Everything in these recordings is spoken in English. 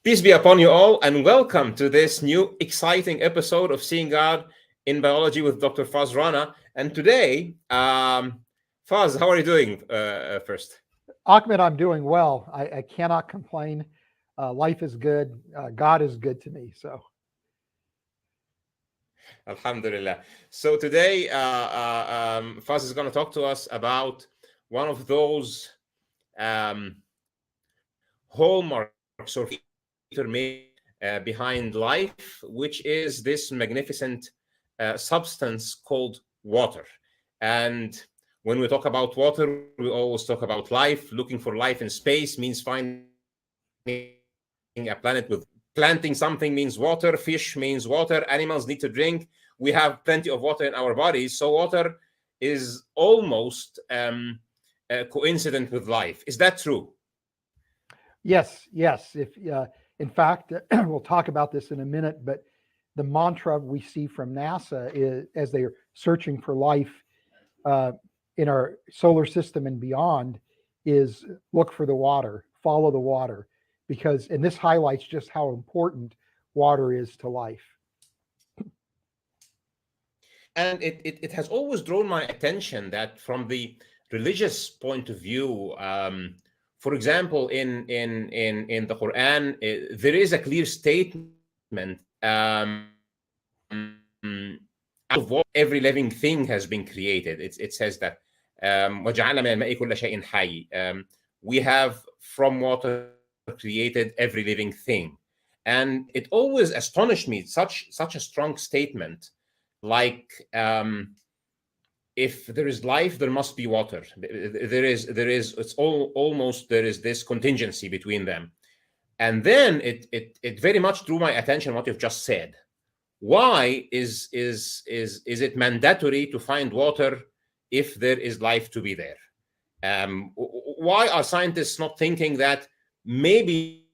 Peace be upon you all, and welcome to this new exciting episode of Seeing God in Biology with Dr. Fuz Rana. And today, Fuz, how are you doing first? Ahmed, I'm doing well. I cannot complain. Life is good. God is good to me. So, Alhamdulillah. So today, Fuz is going to talk to us about one of those um, hallmarks or feature behind life, which is this magnificent substance called water. And when we talk about water, we always talk about life. Looking for life in space means finding a planet with planting something means water, fish means water, animals need to drink. We have plenty of water in our bodies. So water is almost coincident with life. Is that true? yes. If in fact, we'll talk about this in a minute. But the mantra we see from NASA is, as they are searching for life uh, in our solar system and beyond, is look for the water, follow the water, because and this highlights just how important water is to life. And it has always drawn my attention that from the religious point of view, for example, in the Quran, there is a clear statement out of what every living thing has been created. It says that وَجَعَلْنَا مِنَ الْمَاءِ كُلَّ شَيْءٍ حَيٍّ. We have from water created every living thing. And it always astonished me, such a strong statement, like if there is life, there must be water. There is it's almost there is this contingency between them. And then it very much drew my attention what you've just said. Why is it mandatory to find water if there is life to be there? Why are scientists not thinking that maybe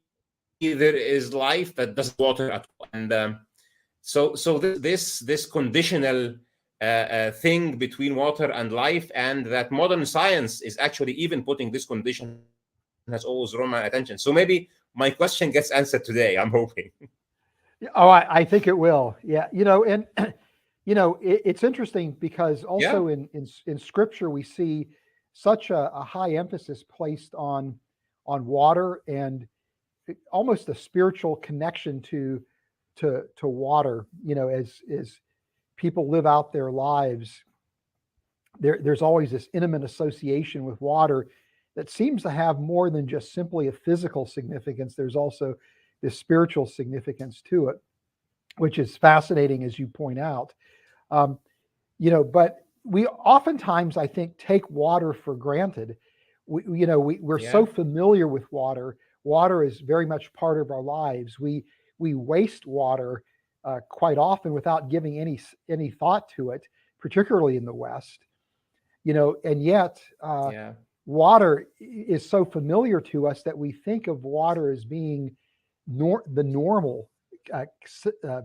there is life that doesn't need water at all? And so this conditional thing between water and life, and that modern science is actually even putting this condition, has always drawn my attention. So maybe my question gets answered today, I'm hoping. Oh, I think it will. Yeah, and it's interesting because Yeah. also in Scripture we see such a high emphasis placed on water and almost a spiritual connection to water. As people live out their lives, there's always this intimate association with water that seems to have more than just simply a physical significance. There's also this spiritual significance to it, which is fascinating, as you point out. Um, but we oftentimes, I think, take water for granted. We're Yeah. so familiar with water. Water is very much part of our lives. We waste water quite often without giving any thought to it, particularly in the West. And yet Yeah. water is so familiar to us that we think of water as being the normal, uh, uh,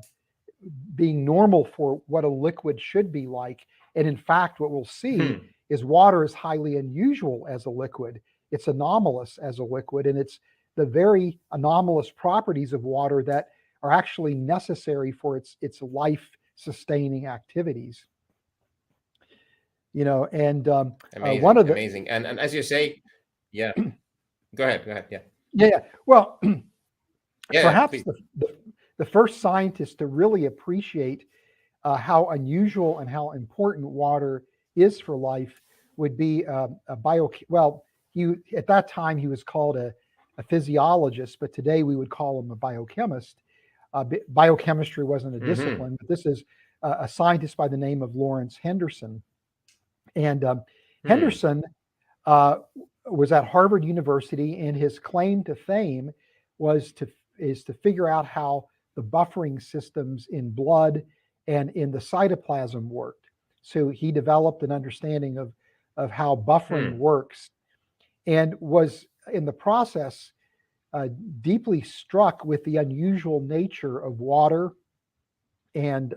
being normal for what a liquid should be like. And in fact, what we'll see Hmm. is water is highly unusual as a liquid. It's anomalous as a liquid, and it's the very anomalous properties of water that are actually necessary for its life sustaining activities. And one Amazing, of the amazing. And as you say, yeah. Go ahead. Yeah. yeah, well, Yeah, perhaps please. the first scientist to really appreciate how unusual and how important water is for life would be a well, he at that time he was called a physiologist, but today we would call him a biochemist. Biochemistry wasn't a Mm-hmm. discipline, but this is a scientist by the name of Lawrence Henderson. And Hmm. Henderson uh, was at Harvard University, and his claim to fame was to figure out how the buffering systems in blood and in the cytoplasm worked. So he developed an understanding of how buffering Hmm. works, and was in the process uh, deeply struck with the unusual nature of water and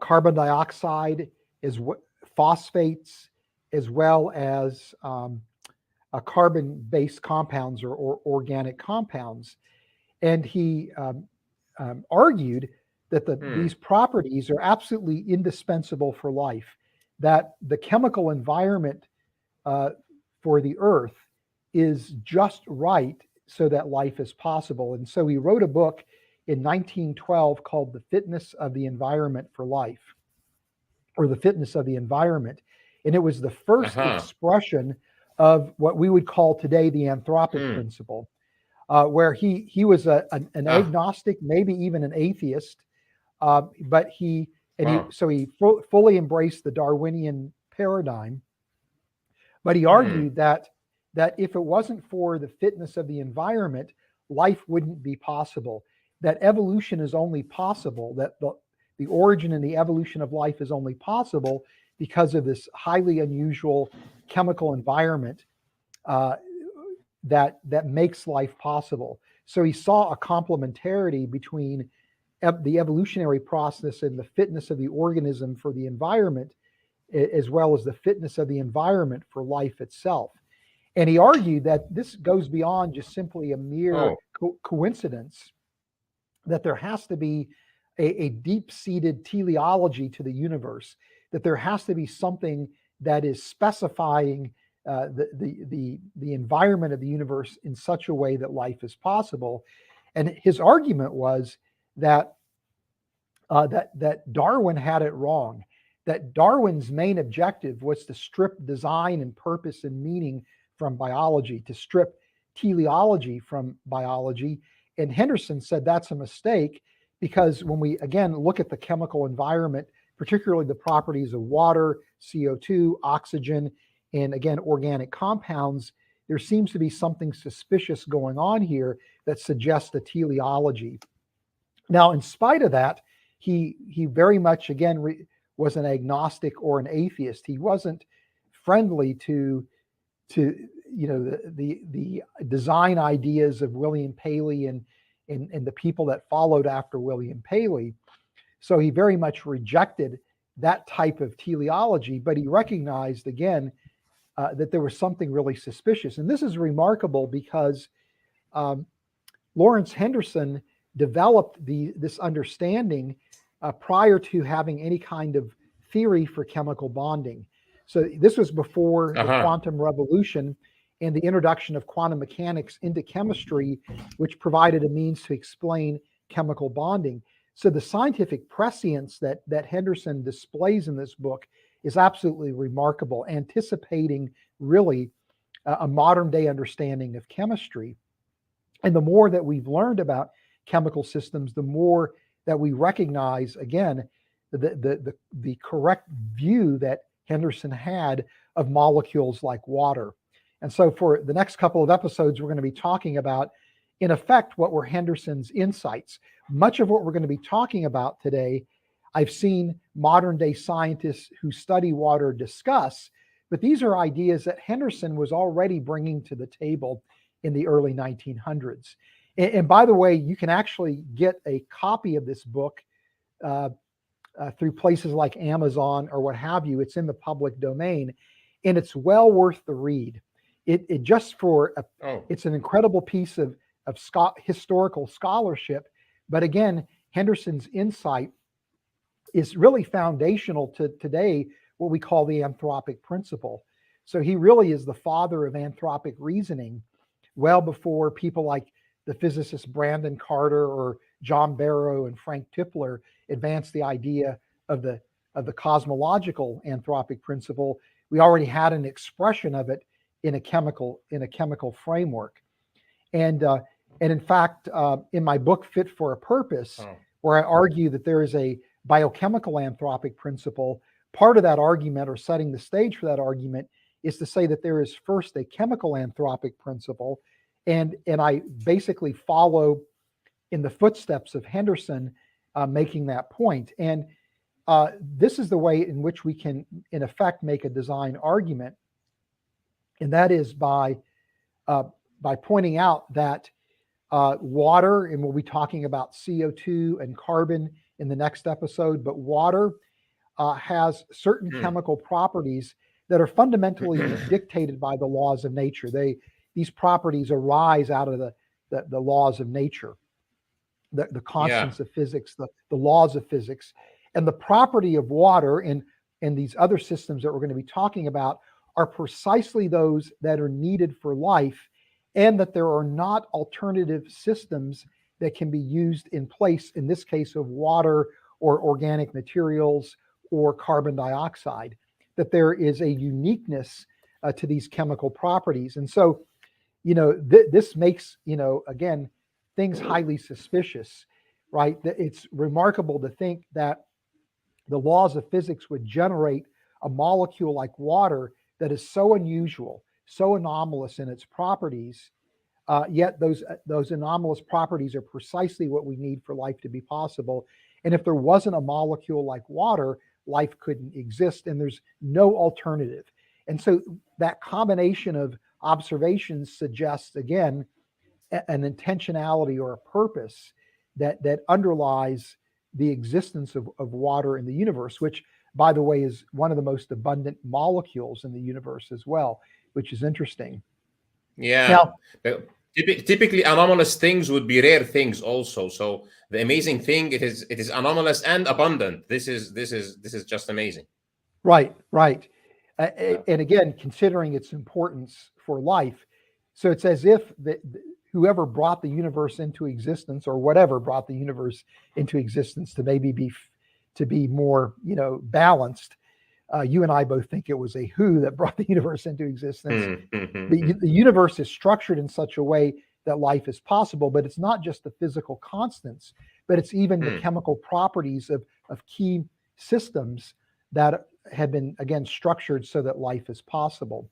carbon dioxide, as phosphates, as well as carbon-based compounds or organic compounds. And he argued that these properties are absolutely indispensable for life, that the chemical environment for the earth is just right so that life is possible. And so he wrote a book in 1912 called The Fitness of the Environment for Life, or The Fitness of the Environment. And it was the first expression of what we would call today the anthropic principle, where he was an agnostic, maybe even an atheist, but he fully embraced the Darwinian paradigm. But he argued that if it wasn't for the fitness of the environment, life wouldn't be possible. That evolution is only possible, that the origin and the evolution of life is only possible because of this highly unusual chemical environment that makes life possible. So he saw a complementarity between the evolutionary process and the fitness of the organism for the environment, as well as the fitness of the environment for life itself. And he argued that this goes beyond just simply a mere coincidence, that there has to be a deep-seated teleology to the universe, that there has to be something that is specifying the environment of the universe in such a way that life is possible. And his argument was that that Darwin had it wrong, that Darwin's main objective was to strip design and purpose and meaning from biology, to strip teleology from biology. And Henderson said that's a mistake, because when we again look at the chemical environment, particularly the properties of water, CO2, oxygen, and again, organic compounds, there seems to be something suspicious going on here that suggests a teleology. Now, in spite of that, he very much, again, was an agnostic or an atheist. He wasn't friendly to the design ideas of William Paley and the people that followed after William Paley. So he very much rejected that type of teleology, but he recognized, again, that there was something really suspicious. And this is remarkable because Lawrence Henderson developed this understanding prior to having any kind of theory for chemical bonding. So this was before the quantum revolution and the introduction of quantum mechanics into chemistry, which provided a means to explain chemical bonding. So the scientific prescience that Henderson displays in this book is absolutely remarkable, anticipating really a modern day understanding of chemistry. And the more that we've learned about chemical systems, the more that we recognize, again, the correct view that Henderson had of molecules like water. And so for the next couple of episodes, we're going to be talking about, in effect, what were Henderson's insights. Much of what we're going to be talking about today, I've seen modern day scientists who study water discuss, but these are ideas that Henderson was already bringing to the table in the early 1900s. And by the way, you can actually get a copy of this book through places like Amazon or what have you. It's in the public domain, and it's well worth the read. It just for it's an incredible piece of historical scholarship. But again, Henderson's insight is really foundational to today, what we call the anthropic principle. So he really is the father of anthropic reasoning, well before people like the physicists Brandon Carter or John Barrow and Frank Tipler advanced the idea of the cosmological anthropic principle. We already had an expression of it in a chemical framework. And in fact, in my book, Fit for a Purpose, where I argue that there is a biochemical anthropic principle, part of that argument, or setting the stage for that argument, is to say that there is first a chemical anthropic principle, and I basically follow in the footsteps of Henderson, making that point. And this is the way in which we can, in effect, make a design argument, and that is by pointing out that water, and we'll be talking about CO2 and carbon in the next episode, but water has certain chemical properties that are fundamentally dictated by the laws of nature. These properties arise out of the laws of nature. the Yeah. constants of physics, the laws of physics, and the property of water and these other systems that we're going to be talking about are precisely those that are needed for life, and that there are not alternative systems that can be used in place, in this case of water or organic materials or carbon dioxide, that there is a uniqueness to these chemical properties. And so, this makes, again, things highly suspicious, right? It's remarkable to think that the laws of physics would generate a molecule like water that is so unusual, so anomalous in its properties, yet those anomalous properties are precisely what we need for life to be possible. And if there wasn't a molecule like water, life couldn't exist, and there's no alternative. And so that combination of observations suggests, again, an intentionality or a purpose that underlies the existence of water in the universe, which, by the way, is one of the most abundant molecules in the universe as well, which is interesting. Yeah. Now, Typically, anomalous things would be rare things also. So the amazing thing, it is anomalous and abundant. This is just amazing. right, right. Yeah. And again, considering its importance for life, so it's as if whoever brought the universe into existence, or whatever brought the universe into existence, to maybe be more, balanced. You and I both think it was a who that brought the universe into existence. The universe is structured in such a way that life is possible, but it's not just the physical constants, but it's even the chemical properties of key systems that have been, again, structured so that life is possible.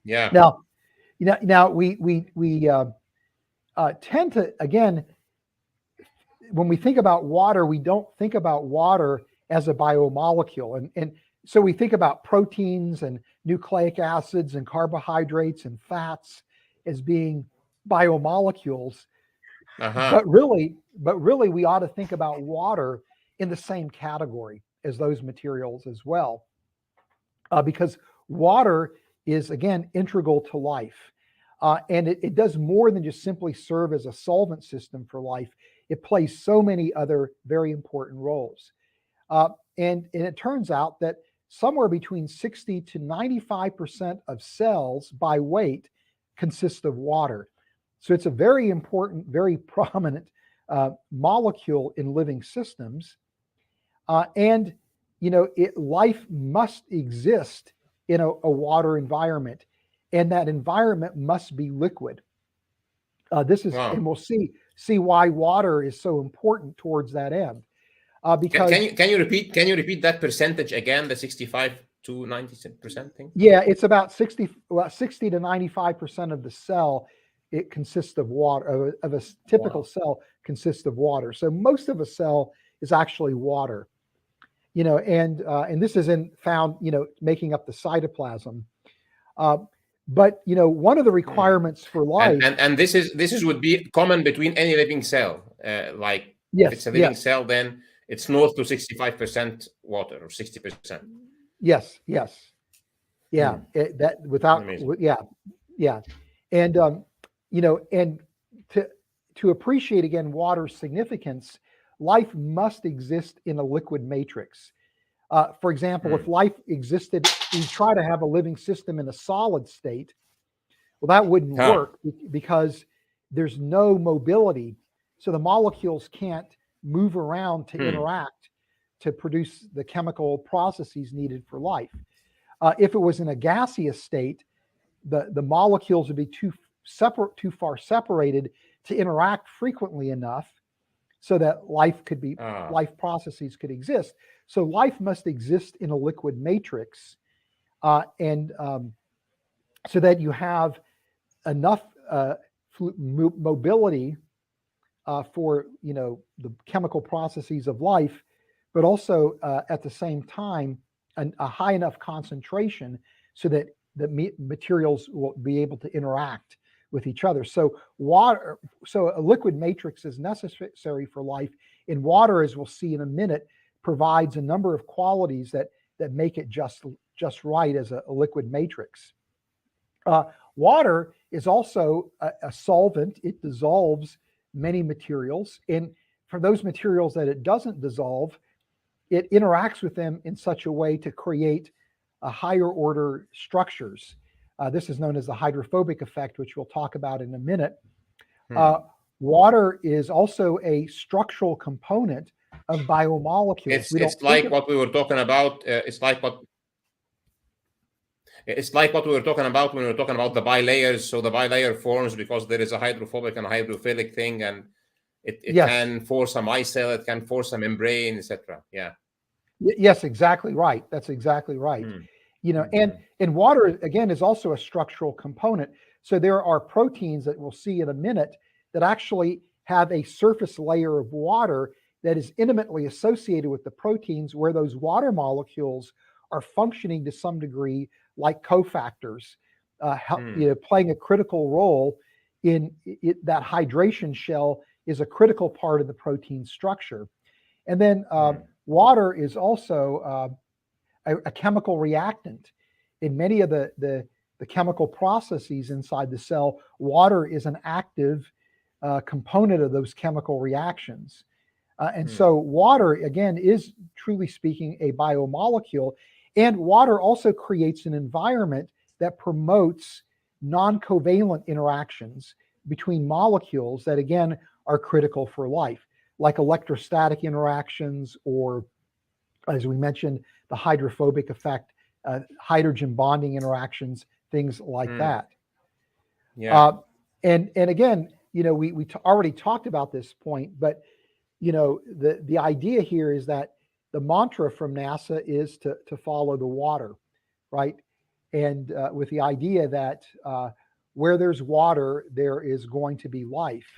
Yeah. Now, we tend to, again, when we think about water, we don't think about water as a biomolecule. And so we think about proteins and nucleic acids and carbohydrates and fats as being biomolecules. Uh-huh. But really, we ought to think about water in the same category as those materials as well, because water is, again, integral to life. And it does more than just simply serve as a solvent system for life. It plays so many other very important roles. And it turns out that somewhere between 60 to 95% of cells by weight consist of water. So it's a very important, very prominent molecule in living systems. And life must exist in a water environment, and that environment must be liquid. Wow. And we'll see why water is so important towards that end. Can, Because can you can you repeat can you repeat that percentage again? The 65 to 90% thing. yeah, it's about 60 to 95% of the cell. It consists of water. Of a typical Wow. cell consists of water. So most of a cell is actually water. And this isn't found, making up the cytoplasm. But one of the requirements for And life. and and this is would be common between any living cell. Like if it's Yes, a living yes, cell, then it's north to 65% water or 60%. yes, yes. Yeah, that without, Amazing. yeah, yeah. And and to appreciate, again, water's significance, life must exist in a liquid matrix. For example, if life existed, we try to have a living system in a solid state. Well, that wouldn't Huh. work because there's no mobility. So the molecules can't move around to interact to produce the chemical processes needed for life. If it was in a gaseous state, the molecules would be too far separated to interact frequently enough so that life processes could exist. So life must exist in a liquid matrix, and so that you have enough mobility for the chemical processes of life, but also at the same time a high enough concentration so that the materials will be able to interact with each other. So a liquid matrix is necessary for life. In water, as we'll see in a minute, provides a number of qualities that make it just right as a liquid matrix. Water is also a solvent. It dissolves many materials, and for those materials that it doesn't dissolve, it interacts with them in such a way to create a higher order structures. This is known as the hydrophobic effect, which we'll talk about in a minute. Water is also a structural component of biomolecules. It's like what we were talking about. It's like what we were talking about when we were talking about the bilayers. So the bilayer forms because there is a hydrophobic and a hydrophilic thing, and it Yes. can force a micelle, it can force a membrane, etc. Yeah. Yes, exactly right. That's exactly right. You know, and water again is also a structural component. So there are proteins that we'll see in a minute that actually have a surface layer of water that is intimately associated with the proteins, where those water molecules are functioning to some degree like cofactors, playing a critical role in it. That hydration shell is a critical part of the protein structure. And then water is also a chemical reactant. In many of the chemical processes inside the cell, water is an active component of those chemical reactions. And so water, again, is truly speaking a biomolecule. And water also creates an environment that promotes non-covalent interactions between molecules that, again, are critical for life, like electrostatic interactions, or, as we mentioned, the hydrophobic effect, hydrogen bonding interactions, things like that. Yeah. And again, you know, we already talked about this point, but you know, the idea here is that the mantra from NASA is to follow the water, right? And with the idea that where there's water, there is going to be life.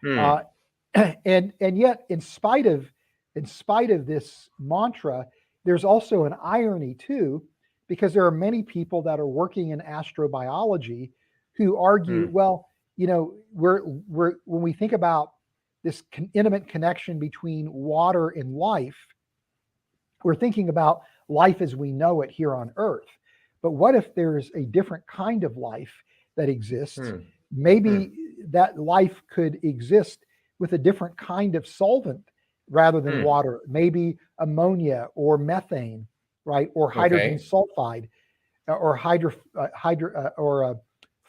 And yet, in spite of this mantra, there's also an irony too, because there are many people that are working in astrobiology who argue, well, you know, we're when we think about this intimate connection between water and life, we're thinking about life as we know it here on Earth. But what if there's a different kind of life that exists? Maybe that life could exist with a different kind of solvent rather than water, maybe ammonia or methane, right? Or hydrogen sulfide, or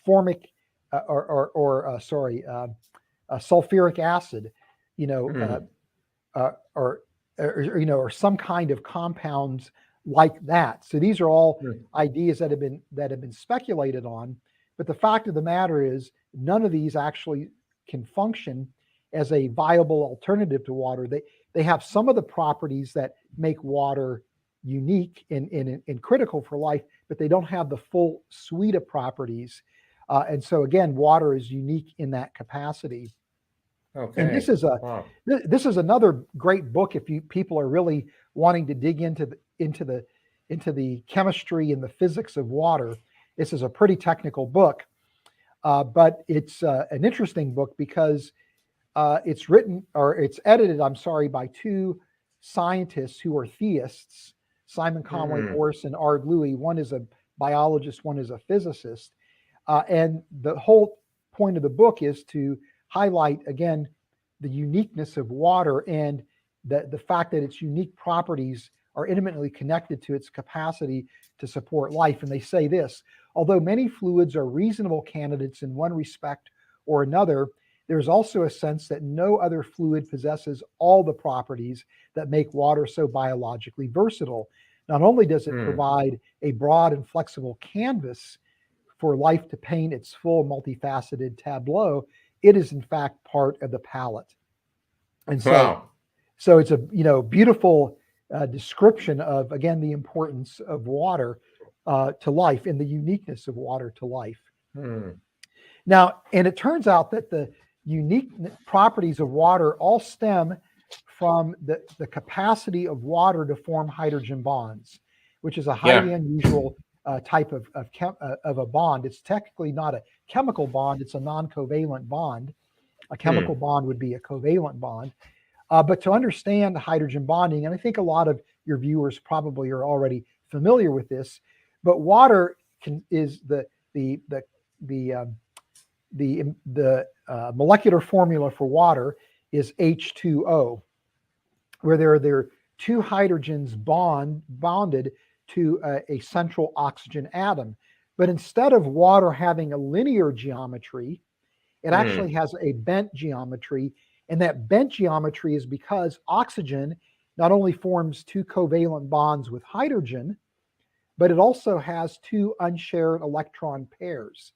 formic, sulfuric acid, you know, or some kind of compounds like that. So these are all ideas that have been speculated on. But the fact of the matter is, none of these actually can function as a viable alternative to water. They have some of the properties that make water unique and critical for life, but they don't have the full suite of properties. And so again, water is unique in that capacity. Okay. And this is another great book if people are really wanting to dig into the chemistry and the physics of water. This is a pretty technical book, but it's an interesting book because it's edited, by two scientists who are theists, Simon Conway Morse and Ard Louis. One is a biologist, one is a physicist. And the whole point of the book is to highlight, again, the uniqueness of water and the fact that its unique properties are intimately connected to its capacity to support life. And they say this: although many fluids are reasonable candidates in one respect or another, there's also a sense that no other fluid possesses all the properties that make water so biologically versatile. Not only does it provide a broad and flexible canvas for life to paint its full multifaceted tableau, it is in fact part of the palette. And so, so it's a beautiful description of, again, the importance of water to life and the uniqueness of water to life. Now, and it turns out that the unique properties of water all stem from the capacity of water to form hydrogen bonds, which is a highly unusual type of a bond. It's technically not a chemical bond, it's a non-covalent bond. A chemical bond would be a covalent bond. But to understand hydrogen bonding, and I think a lot of your viewers probably are already familiar with this, but water is the molecular formula for water is H2O, where there are two hydrogens bonded to a central oxygen atom. But instead of water having a linear geometry, it actually has a bent geometry. And that bent geometry is because oxygen not only forms two covalent bonds with hydrogen, but it also has two unshared electron pairs.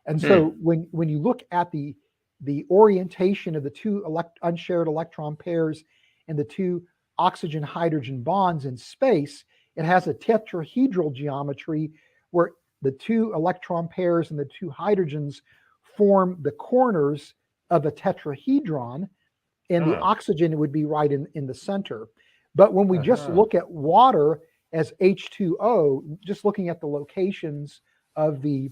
And so when you look at the orientation of the two unshared electron pairs and the two oxygen hydrogen bonds in space, it has a tetrahedral geometry where the two electron pairs and the two hydrogens form the corners of a tetrahedron, and the oxygen would be right in the center. But when we just look at water as H2O, just looking at the locations of the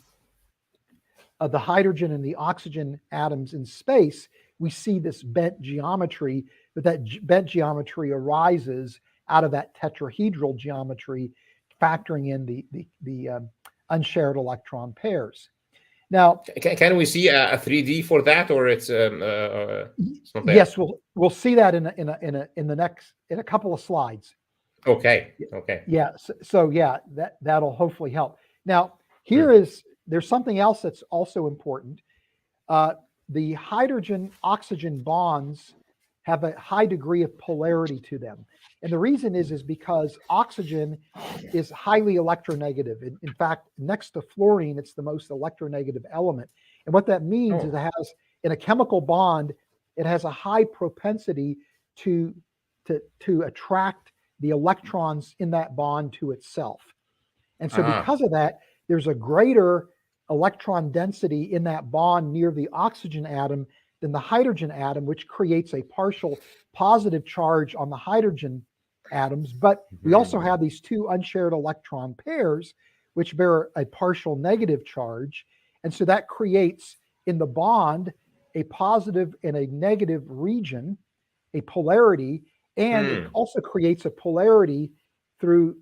hydrogen and the oxygen atoms in space, we see this bent geometry, but that bent geometry arises out of that tetrahedral geometry, factoring in the unshared electron pairs. Now, can we see a 3D for that, or it's not there? Yes, we'll see that in a couple of slides. Okay. Yeah. So yeah, that'll hopefully help. Now, there's something else that's also important. The hydrogen oxygen bonds have a high degree of polarity to them. And the reason is because oxygen is highly electronegative. In fact, next to fluorine, it's the most electronegative element. And what that means is it has, in a chemical bond, it has a high propensity to attract the electrons in that bond to itself. And so because of that, there's a greater electron density in that bond near the oxygen atom than the hydrogen atom, which creates a partial positive charge on the hydrogen atoms. But we also have these two unshared electron pairs, which bear a partial negative charge. And so that creates in the bond a positive and a negative region, a polarity, and it also creates a polarity through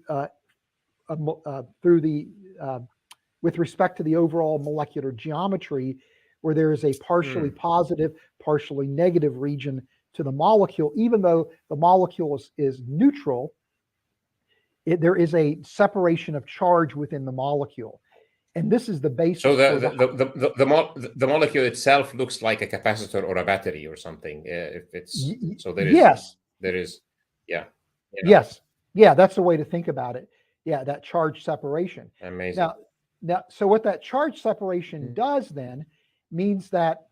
with respect to the overall molecular geometry, where there is a partially positive, partially negative region to the molecule. Even though the molecule is neutral, there is a separation of charge within the molecule. And this is the basis. So the molecule itself looks like a capacitor or a battery or something. If it's so, there is. Yes, that's the way to think about it. Yeah, that charge separation. Amazing. Now, so what that charge separation does then means that,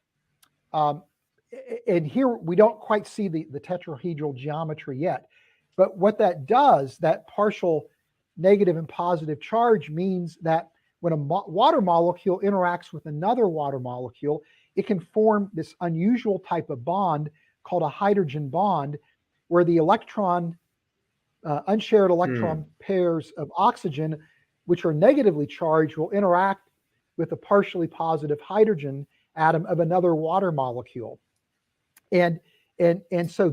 and here we don't quite see the tetrahedral geometry yet, but what that does, that partial negative and positive charge, means that when a water molecule interacts with another water molecule, it can form this unusual type of bond called a hydrogen bond, where the unshared electron pairs of oxygen, which are negatively charged, will interact with a partially positive hydrogen atom of another water molecule. And so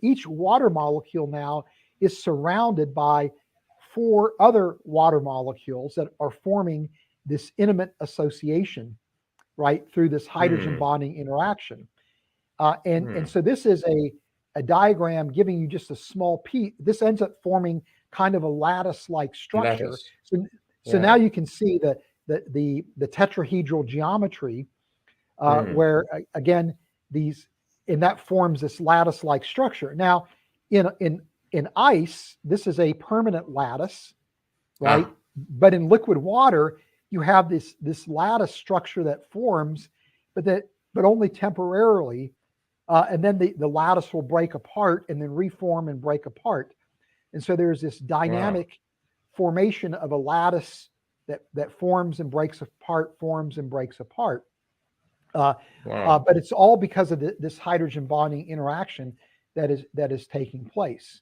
each water molecule now is surrounded by four other water molecules that are forming this intimate association, right, through this hydrogen bonding interaction. And so this is a diagram giving you just a small piece. This ends up forming kind of a lattice-like structure. So now you can see the tetrahedral geometry, where again that forms this lattice-like structure. Now, in ice, this is a permanent lattice, right? But in liquid water, you have this lattice structure that forms, but only temporarily, and then the lattice will break apart and then reform and break apart. And so there's this dynamic formation of a lattice that forms and breaks apart, forms and breaks apart. But it's all because of this hydrogen bonding interaction that is taking place.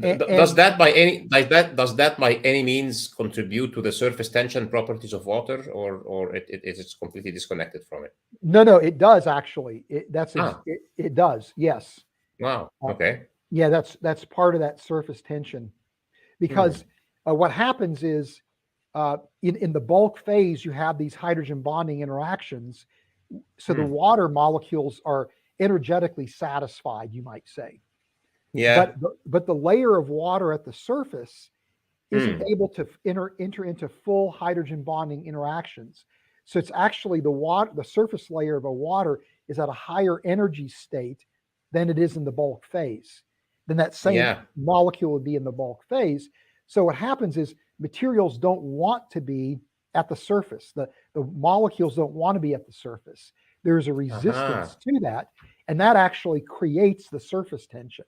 Does that by any means contribute to the surface tension properties of water, or it's completely disconnected from it? No, it does actually. It does. Yes. Wow. Okay. Yeah, that's part of that surface tension, because what happens is in the bulk phase you have these hydrogen bonding interactions, so the water molecules are energetically satisfied, you might say. Yeah. But the layer of water at the surface isn't Mm. able to enter into full hydrogen bonding interactions. So it's actually the surface layer of a water is at a higher energy state than it is in the bulk phase. Then that same Yeah. molecule would be in the bulk phase. So what happens is materials don't want to be at the surface. The molecules don't want to be at the surface. There's a resistance to that, and that actually creates the surface tension.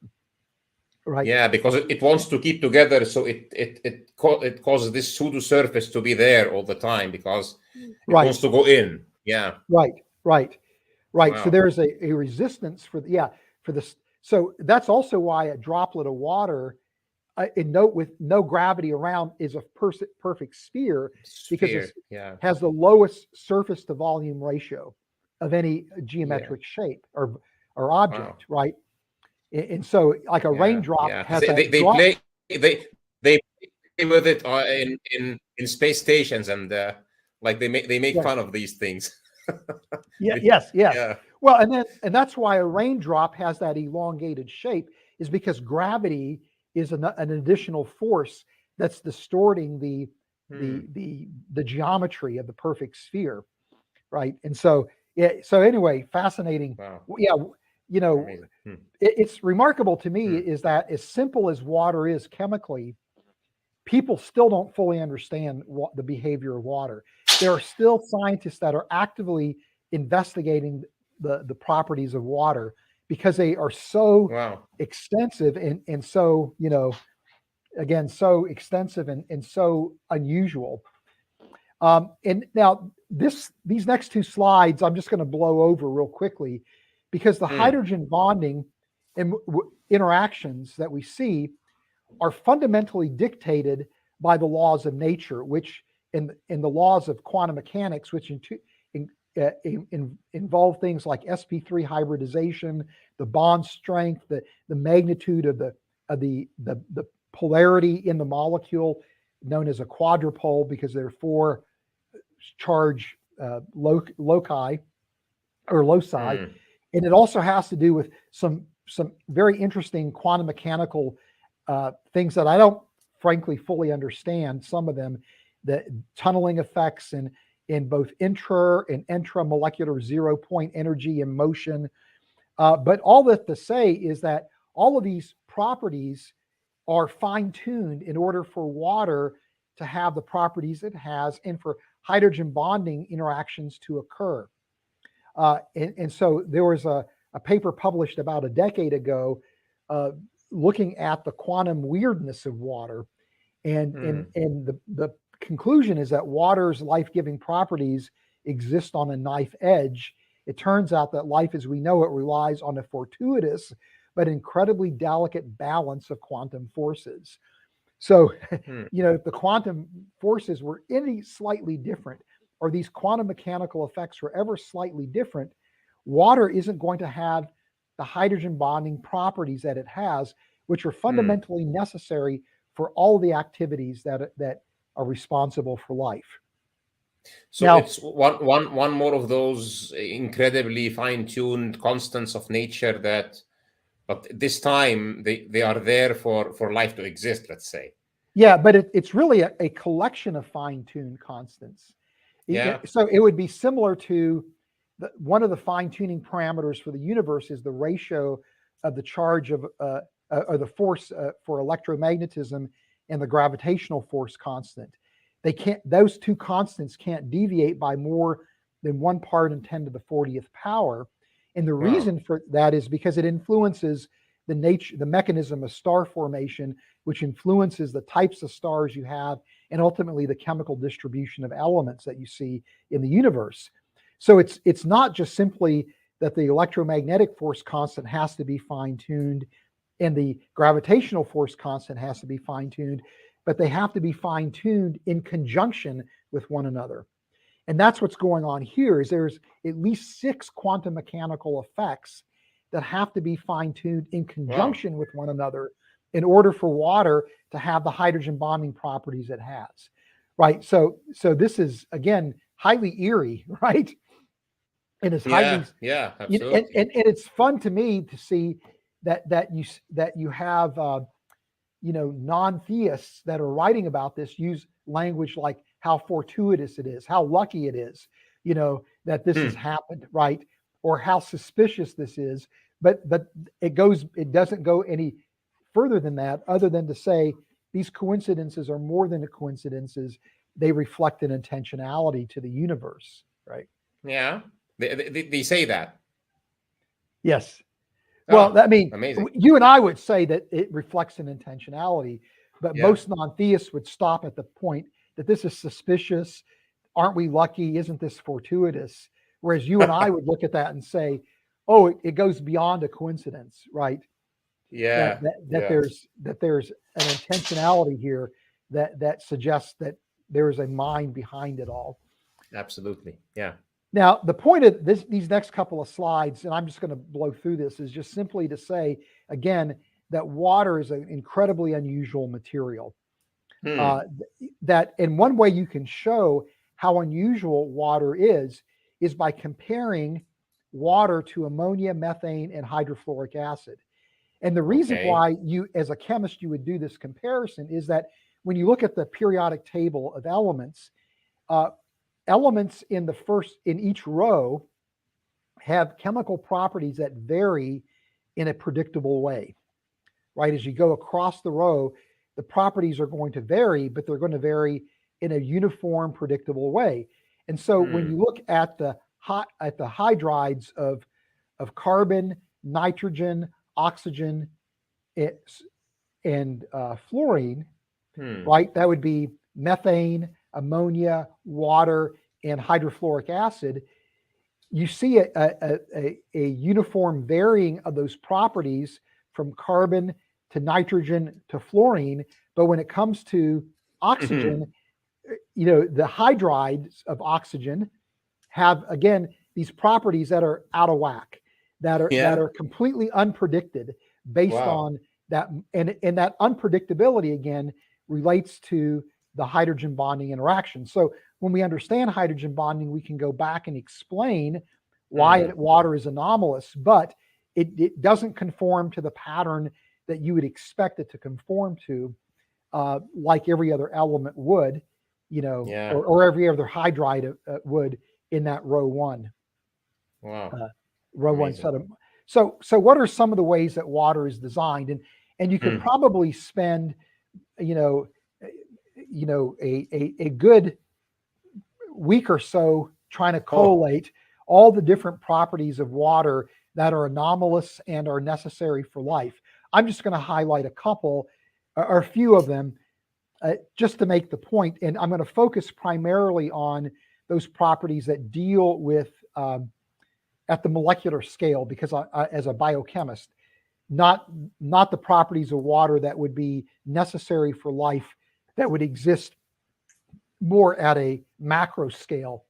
Right. Yeah, because it wants to keep together, so it causes this pseudo surface to be there all the time because it Right. wants to go in. Yeah. Right. Right. Right. So Wow. there's a resistance for this. So that's also why a droplet of water with no gravity around is a perfect sphere, because it Yeah. has the lowest surface to volume ratio of any Yeah. geometric shape or object. Wow. Right. And so like a raindrop Yeah. has that They drop. they play with it in space stations, and like they make Right. fun of these things. Yes. Yeah. Well, and that's why a raindrop has that elongated shape, is because gravity is an additional force that's distorting the geometry of the perfect sphere, right? And so so anyway, fascinating. Wow. Yeah, Amazing. it's remarkable to me is that as simple as water is chemically, people still don't fully understand the behavior of water. There are still scientists that are actively investigating the properties of water, because they are so Wow. extensive and so, again, so extensive and so unusual. And now these next two slides, I'm just going to blow over real quickly, because the hydrogen bonding and interactions that we see are fundamentally dictated by the laws of nature, which in the laws of quantum mechanics, which involve things like sp3 hybridization, the bond strength, the magnitude of the polarity in the molecule, known as a quadrupole, because there are 4 charge loci or loci, and it also has to do with some very interesting quantum mechanical things that I don't frankly fully understand. Some of them, the tunneling effects in both intra and intramolecular 0-point energy and motion. But all that to say is that all of these properties are fine-tuned in order for water to have the properties it has and for hydrogen bonding interactions to occur. And so there was a paper published about a decade ago looking at the quantum weirdness of water. And the conclusion is that water's life-giving properties exist on a knife edge. It turns out that life as we know it relies on a fortuitous but incredibly delicate balance of quantum forces. So, if the quantum forces were any slightly different, or these quantum mechanical effects were ever slightly different, water isn't going to have the hydrogen bonding properties that it has, which are fundamentally necessary for all the activities that are responsible for life. So Now, it's one more of those incredibly fine-tuned constants of nature but this time they are there for life to exist, let's say. yeah, but it's really a collection of fine-tuned constants. Yeah. So it would be similar to one of the fine-tuning parameters for the universe is the ratio of the charge of or the force for electromagnetism and the gravitational force constant. Those two constants can't deviate by more than 1 part in 10 to the 40th power. And the reason for that is because it influences the mechanism of star formation, which influences the types of stars you have and ultimately the chemical distribution of elements that you see in the universe. So it's not just simply that the electromagnetic force constant has to be fine-tuned and the gravitational force constant has to be fine-tuned, but they have to be fine-tuned in conjunction with one another. And that's what's going on here, is there's at least 6 quantum mechanical effects that have to be fine-tuned in conjunction with one another in order for water to have the hydrogen bonding properties it has, right? So this is, again, highly eerie, right? and is highly, Yeah, yeah, and, absolutely. and it's fun to me to see that you have non-theists that are writing about this use language like how fortuitous it is, how lucky it is, that this has Hmm. happened, right? Or how suspicious this is. But it doesn't go any further than that, other than to say these coincidences are more than a coincidences. They reflect an intentionality to the universe, right? Yeah, they say that. Yes. Well, Oh, I mean, amazing. you and I would say that it reflects an intentionality, but Yeah. most non-theists would stop at the point that this is suspicious. Aren't we lucky? Isn't this fortuitous? Whereas you and I would look at that and say, oh, it goes beyond a coincidence, right? That Yeah, that that yeah, there's an intentionality here that suggests that there is a mind behind it all. absolutely. Yeah. Now, the point of these next couple of slides, and I'm just going to blow through this, is just simply to say again that water is an incredibly unusual material. Hmm. That in one way you can show how unusual water is by comparing water to ammonia, methane, and hydrofluoric acid. And the reason Okay. why you, as a chemist, you would do this comparison is that when you look at the periodic table of elements, uh, elements in each row have chemical properties that vary in a predictable way, right? As you go across the row, the properties are going to vary, but they're going to vary in a uniform, predictable way. And so when Hmm. you look at the hydrides of carbon, nitrogen, oxygen, and fluorine, Hmm. right? That would be methane, ammonia, water, and hydrofluoric acid. You see a uniform varying of those properties from carbon to nitrogen to fluorine. But when it comes to oxygen, the hydrides of oxygen have again these properties that are out of whack, that Yeah. are completely unpredicted based Wow. on that, and that unpredictability again relates to the hydrogen bonding interaction. So when we understand hydrogen bonding, we can go back and explain why Hmm. water is anomalous, but it doesn't conform to the pattern that you would expect it to conform to, like every other element would, Yeah. or every other hydride would in that row one, Wow. uh, row one Amazing. set of. So what are some of the ways that water is designed? And you could Hmm. probably spend, you know, a good week or so trying to Oh. collate all the different properties of water that are anomalous and are necessary for life. I'm just going to highlight a couple or a few of them, just to make the point. And I'm going to focus primarily on those properties that deal with at the molecular scale, because as a biochemist, not not the properties of water that would be necessary for life that would exist more at a macro scale,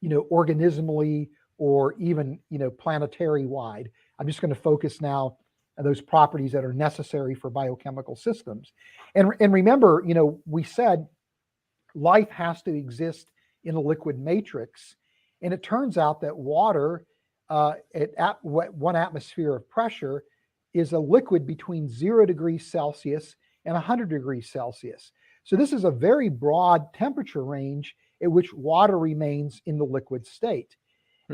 organismally or even planetary wide. I'm just going to focus now on those properties that are necessary for biochemical systems. And remember, we said life has to exist in a liquid matrix, and it turns out that water at 1 atmosphere of pressure is a liquid between 0 degrees Celsius and 100 degrees Celsius. So this is a very broad temperature range at which water remains in the liquid state.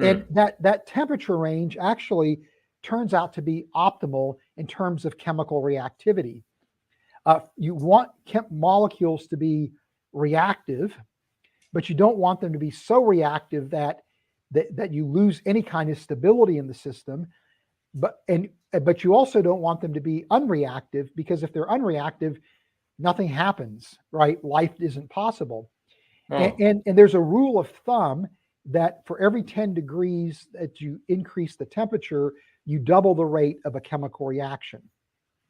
And Hmm. that temperature range actually turns out to be optimal in terms of chemical reactivity. You want molecules to be reactive, but you don't want them to be so reactive that you lose any kind of stability in the system. But you also don't want them to be unreactive, because if they're unreactive, nothing happens, right? Life isn't possible. And, Oh. and, and there's a rule of thumb that for every 10 degrees that you increase the temperature, you double the rate of a chemical reaction.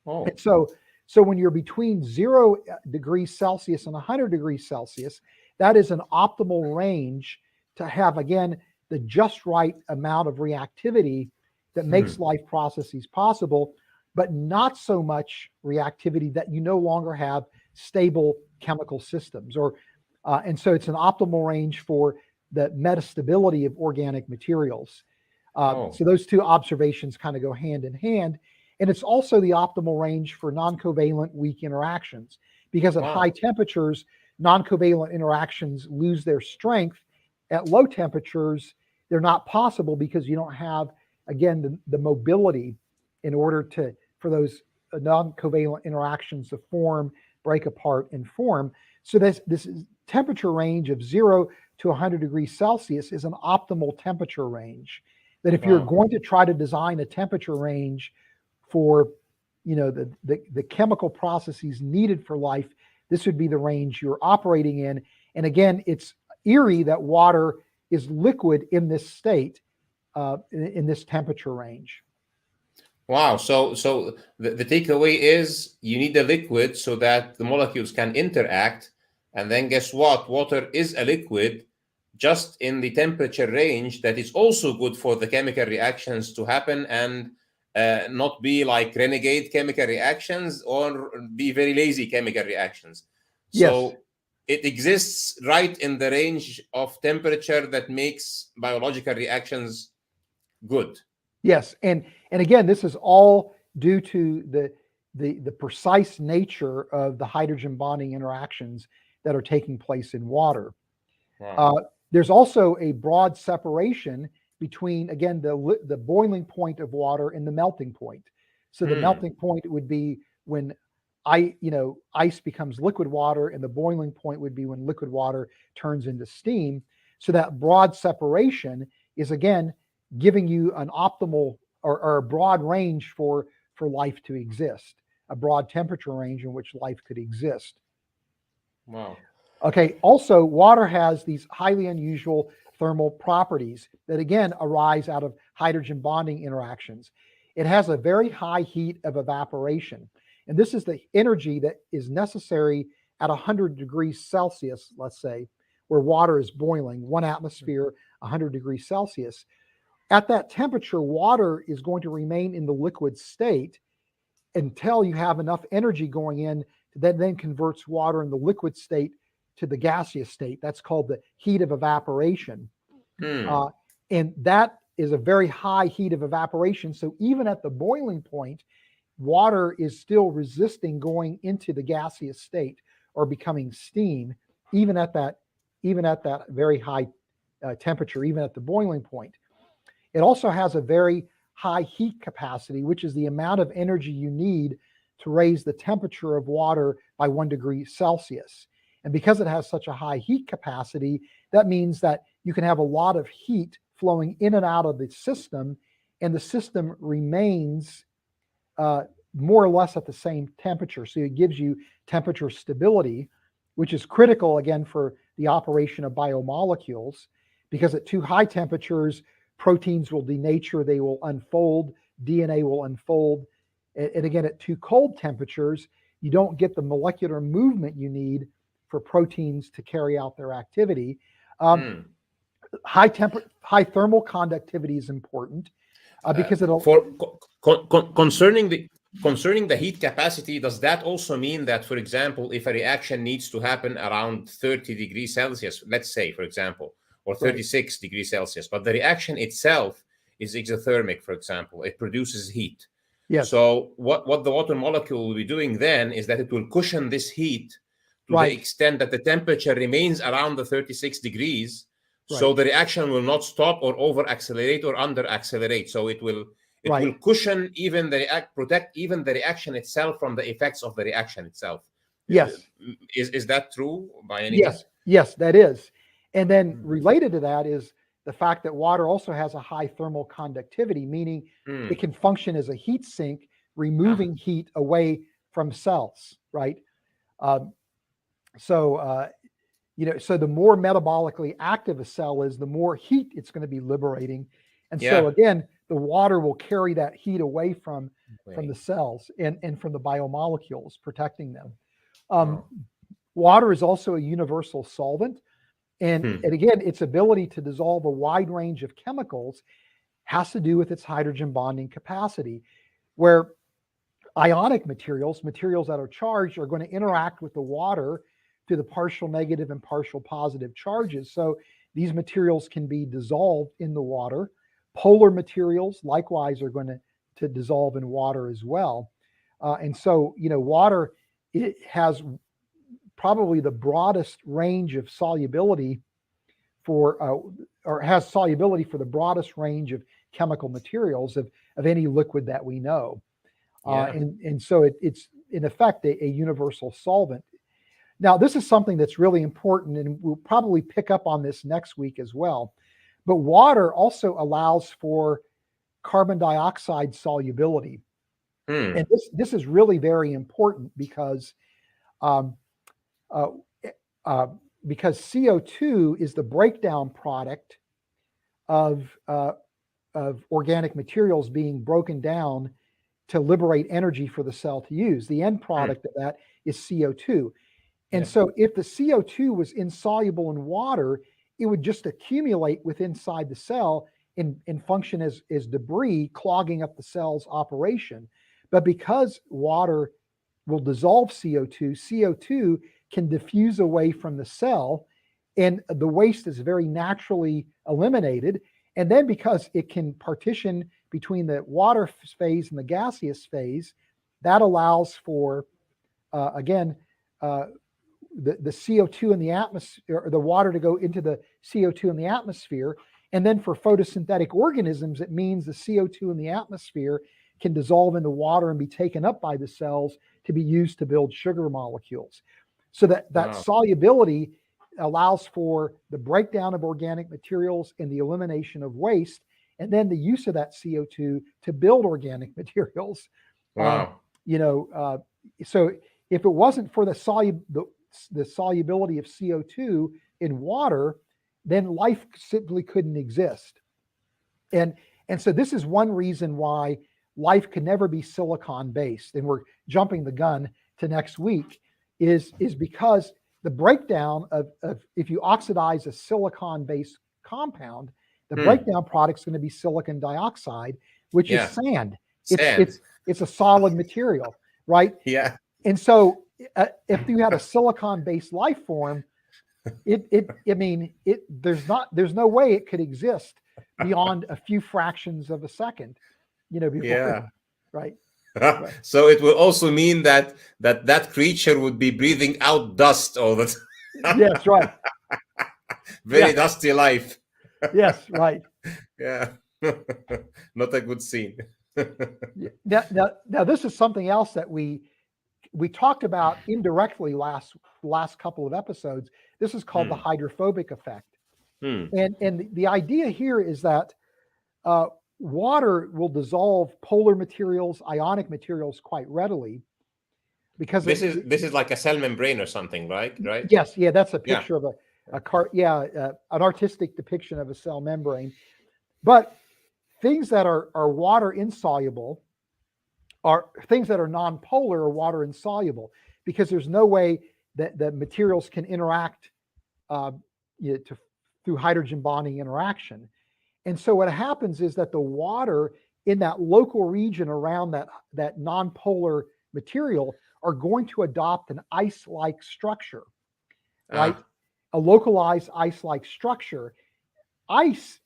And Oh. so when you're between 0 degrees Celsius and 100 degrees Celsius, that is an optimal range to have, again, the just right amount of reactivity that makes Hmm. life processes possible, but not so much reactivity that you no longer have stable chemical systems. And so it's an optimal range for the metastability of organic materials. Oh, So those two observations kind of go hand in hand. And it's also the optimal range for non-covalent weak interactions, because at high wow. temperatures, non-covalent interactions lose their strength. At low temperatures, they're not possible because you don't have, again, the mobility in order for those non-covalent interactions to form, break apart, and form. So this temperature range of 0 to 100 degrees Celsius is an optimal temperature range. That if you're Wow. going to try to design a temperature range for, the chemical processes needed for life, this would be the range you're operating in. And again, it's eerie that water is liquid in this state, in this temperature range. Wow. So the takeaway is you need a liquid so that the molecules can interact. And then guess what? Water is a liquid just in the temperature range that is also good for the chemical reactions to happen, and not be like renegade chemical reactions or be very lazy chemical reactions. Yes. So it exists right in the range of temperature that makes biological reactions good. Yes. And again, this is all due to the precise nature of the hydrogen bonding interactions that are taking place in water. Wow. There's also a broad separation between, again, the boiling point of water and the melting point. So the melting point would be when ice becomes liquid water, and the boiling point would be when liquid water turns into steam. So that broad separation is, again, giving you an optimal or a broad range for life to exist, a broad temperature range in which life could exist. Wow. Okay, also, water has these highly unusual thermal properties that, again, arise out of hydrogen bonding interactions. It has a very high heat of evaporation, and this is the energy that is necessary at 100 degrees Celsius, let's say, where water is boiling, 1 atmosphere, 100 degrees Celsius. At that temperature, water is going to remain in the liquid state until you have enough energy going in that then converts water in the liquid state to the gaseous state. That's called the heat of evaporation. And that is a very high heat of evaporation. So even at the boiling point, water is still resisting going into the gaseous state or becoming steam, even at that very high temperature, even at the boiling point. It also has a very high heat capacity, which is the amount of energy you need to raise the temperature of water by 1 degree Celsius. And because it has such a high heat capacity, that means that you can have a lot of heat flowing in and out of the system, and the system remains more or less at the same temperature. So it gives you temperature stability, which is critical, again, for the operation of biomolecules, because at too high temperatures, proteins will denature, they will unfold, DNA will unfold. And again, at too cold temperatures, you don't get the molecular movement you need for proteins to carry out their activity. High thermal conductivity is important because it'll. Concerning the heat capacity, does that also mean that, for example, if a reaction needs to happen around 30 degrees Celsius, let's say, for example, or 36 degrees Celsius, but the reaction itself is exothermic, for example, it produces heat. Yes. So what the water molecule will be doing then is that it will cushion this heat to the extent that the temperature remains around the 36 degrees. So the reaction will not stop or over accelerate or under accelerate. So it will cushion even protect even the reaction itself from the effects of the reaction itself. Yes. Is that true by any means? Yes, that is. And then related to that is the fact that water also has a high thermal conductivity, meaning it can function as a heat sink, removing heat away from cells, right? So the more metabolically active a cell is, the more heat it's going to be liberating. And so again, the water will carry that heat away from the cells and from the biomolecules, protecting them. Water is also a universal solvent. And again, its ability to dissolve a wide range of chemicals has to do with its hydrogen bonding capacity, where ionic materials that are charged, are going to interact with the water to the partial negative and partial positive charges. So these materials can be dissolved in the water, Polar materials likewise are going to dissolve in water as well. And so, water, it has probably the broadest range of solubility or has solubility for the broadest range of chemical materials of any liquid that we know. And so it's in effect a universal solvent. Now, this is something that's really important, and we'll probably pick up on this next week as well. But water also allows for carbon dioxide solubility. And this is really very important because CO2 is the breakdown product of organic materials being broken down to liberate energy for the cell to use. The end product of that is CO2. And so if the CO2 was insoluble in water, it would just accumulate inside the cell and function as debris, clogging up the cell's operation. But because water will dissolve CO2 can diffuse away from the cell, and the waste is very naturally eliminated. And then because it can partition between the water phase and the gaseous phase, that allows for, the CO2 in the atmosphere, or the water to go into the CO2 in the atmosphere. And then for photosynthetic organisms, it means the CO2 in the atmosphere can dissolve into water and be taken up by the cells to be used to build sugar molecules. So that solubility allows for the breakdown of organic materials and the elimination of waste, and then the use of that CO2 to build organic materials. Wow. So if it wasn't for the solubility of CO2 in water, then life simply couldn't exist. And so this is one reason why life can never be silicon based. And we're jumping the gun to next week is because the breakdown of if you oxidize a silicon based compound, the breakdown product is going to be silicon dioxide, which is sand. It's a solid material, right? Yeah. And so if you had a silicon based life form, there's no way it could exist beyond a few fractions of a second, before, right? So it will also mean that creature would be breathing out dust all the time. Yes, right. Very dusty life. Yes, right. Yeah. Not a good scene. Now, this is something else that we talked about indirectly last couple of episodes. This is called the hydrophobic effect. And the idea here is that water will dissolve polar materials, ionic materials quite readily, because this is like a cell membrane or something, right? Yes, that's a picture of an artistic depiction of a cell membrane. But things that are water insoluble are things that are non-polar or water insoluble, because there's no way that the materials can interact through hydrogen bonding interaction. And so what happens is that the water in that local region around that non-polar material are going to adopt an ice-like structure, right? A localized ice-like structure. Ice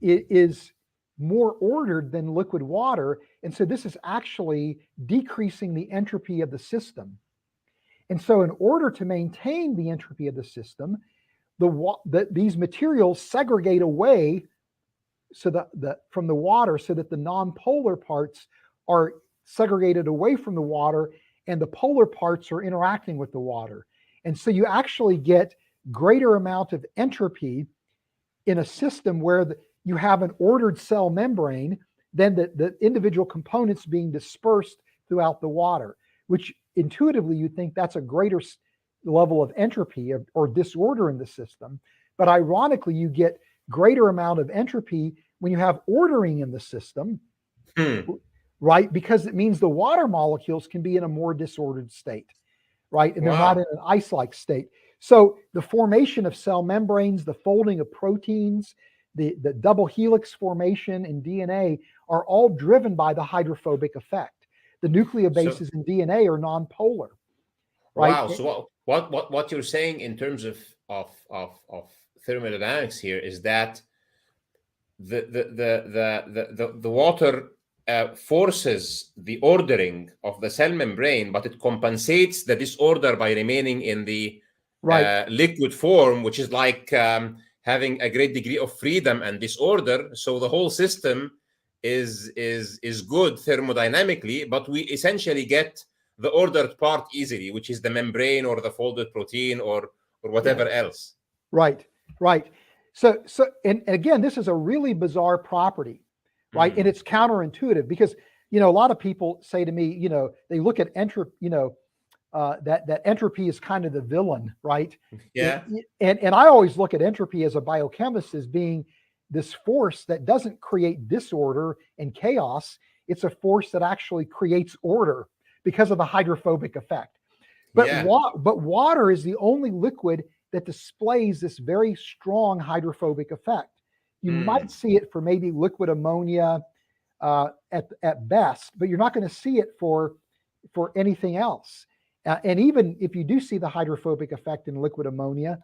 is more ordered than liquid water, and so this is actually decreasing the entropy of the system. And so in order to maintain the entropy of the system, these materials segregate away from the water, so that the non-polar parts are segregated away from the water and the polar parts are interacting with the water. And so you actually get greater amount of entropy in a system where you have an ordered cell membrane than the individual components being dispersed throughout the water, which intuitively you think that's a greater level of entropy or disorder in the system. But ironically, you get greater amount of entropy when you have ordering in the system, right? Because it means the water molecules can be in a more disordered state, right? And they're not in an ice-like state. So the formation of cell membranes, the folding of proteins, the double helix formation in DNA are all driven by the hydrophobic effect. The nucleobases in DNA are non-polar, right? Wow. So what you're saying in terms of thermodynamics here is that the water forces the ordering of the cell membrane, but it compensates the disorder by remaining in the liquid form, which is like having a great degree of freedom and disorder. So the whole system is good thermodynamically, but we essentially get the ordered part easily, which is the membrane or the folded protein or whatever else. Right. So and again, this is a really bizarre property, right? And it's counterintuitive because, a lot of people say to me, they look at entropy, that entropy is kind of the villain, right? Yeah. And I always look at entropy as a biochemist as being this force that doesn't create disorder and chaos. It's a force that actually creates order because of the hydrophobic effect. But water is the only liquid that displays this very strong hydrophobic effect. You might see it for maybe liquid ammonia at best, but you're not going to see it for anything else. And even if you do see the hydrophobic effect in liquid ammonia,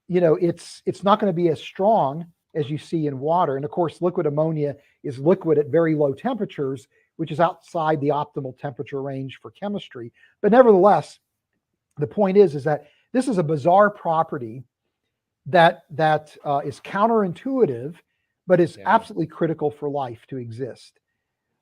it's not going to be as strong as you see in water. And of course, liquid ammonia is liquid at very low temperatures, which is outside the optimal temperature range for chemistry. But nevertheless, the point is that this is a bizarre property that is counterintuitive, but is absolutely critical for life to exist.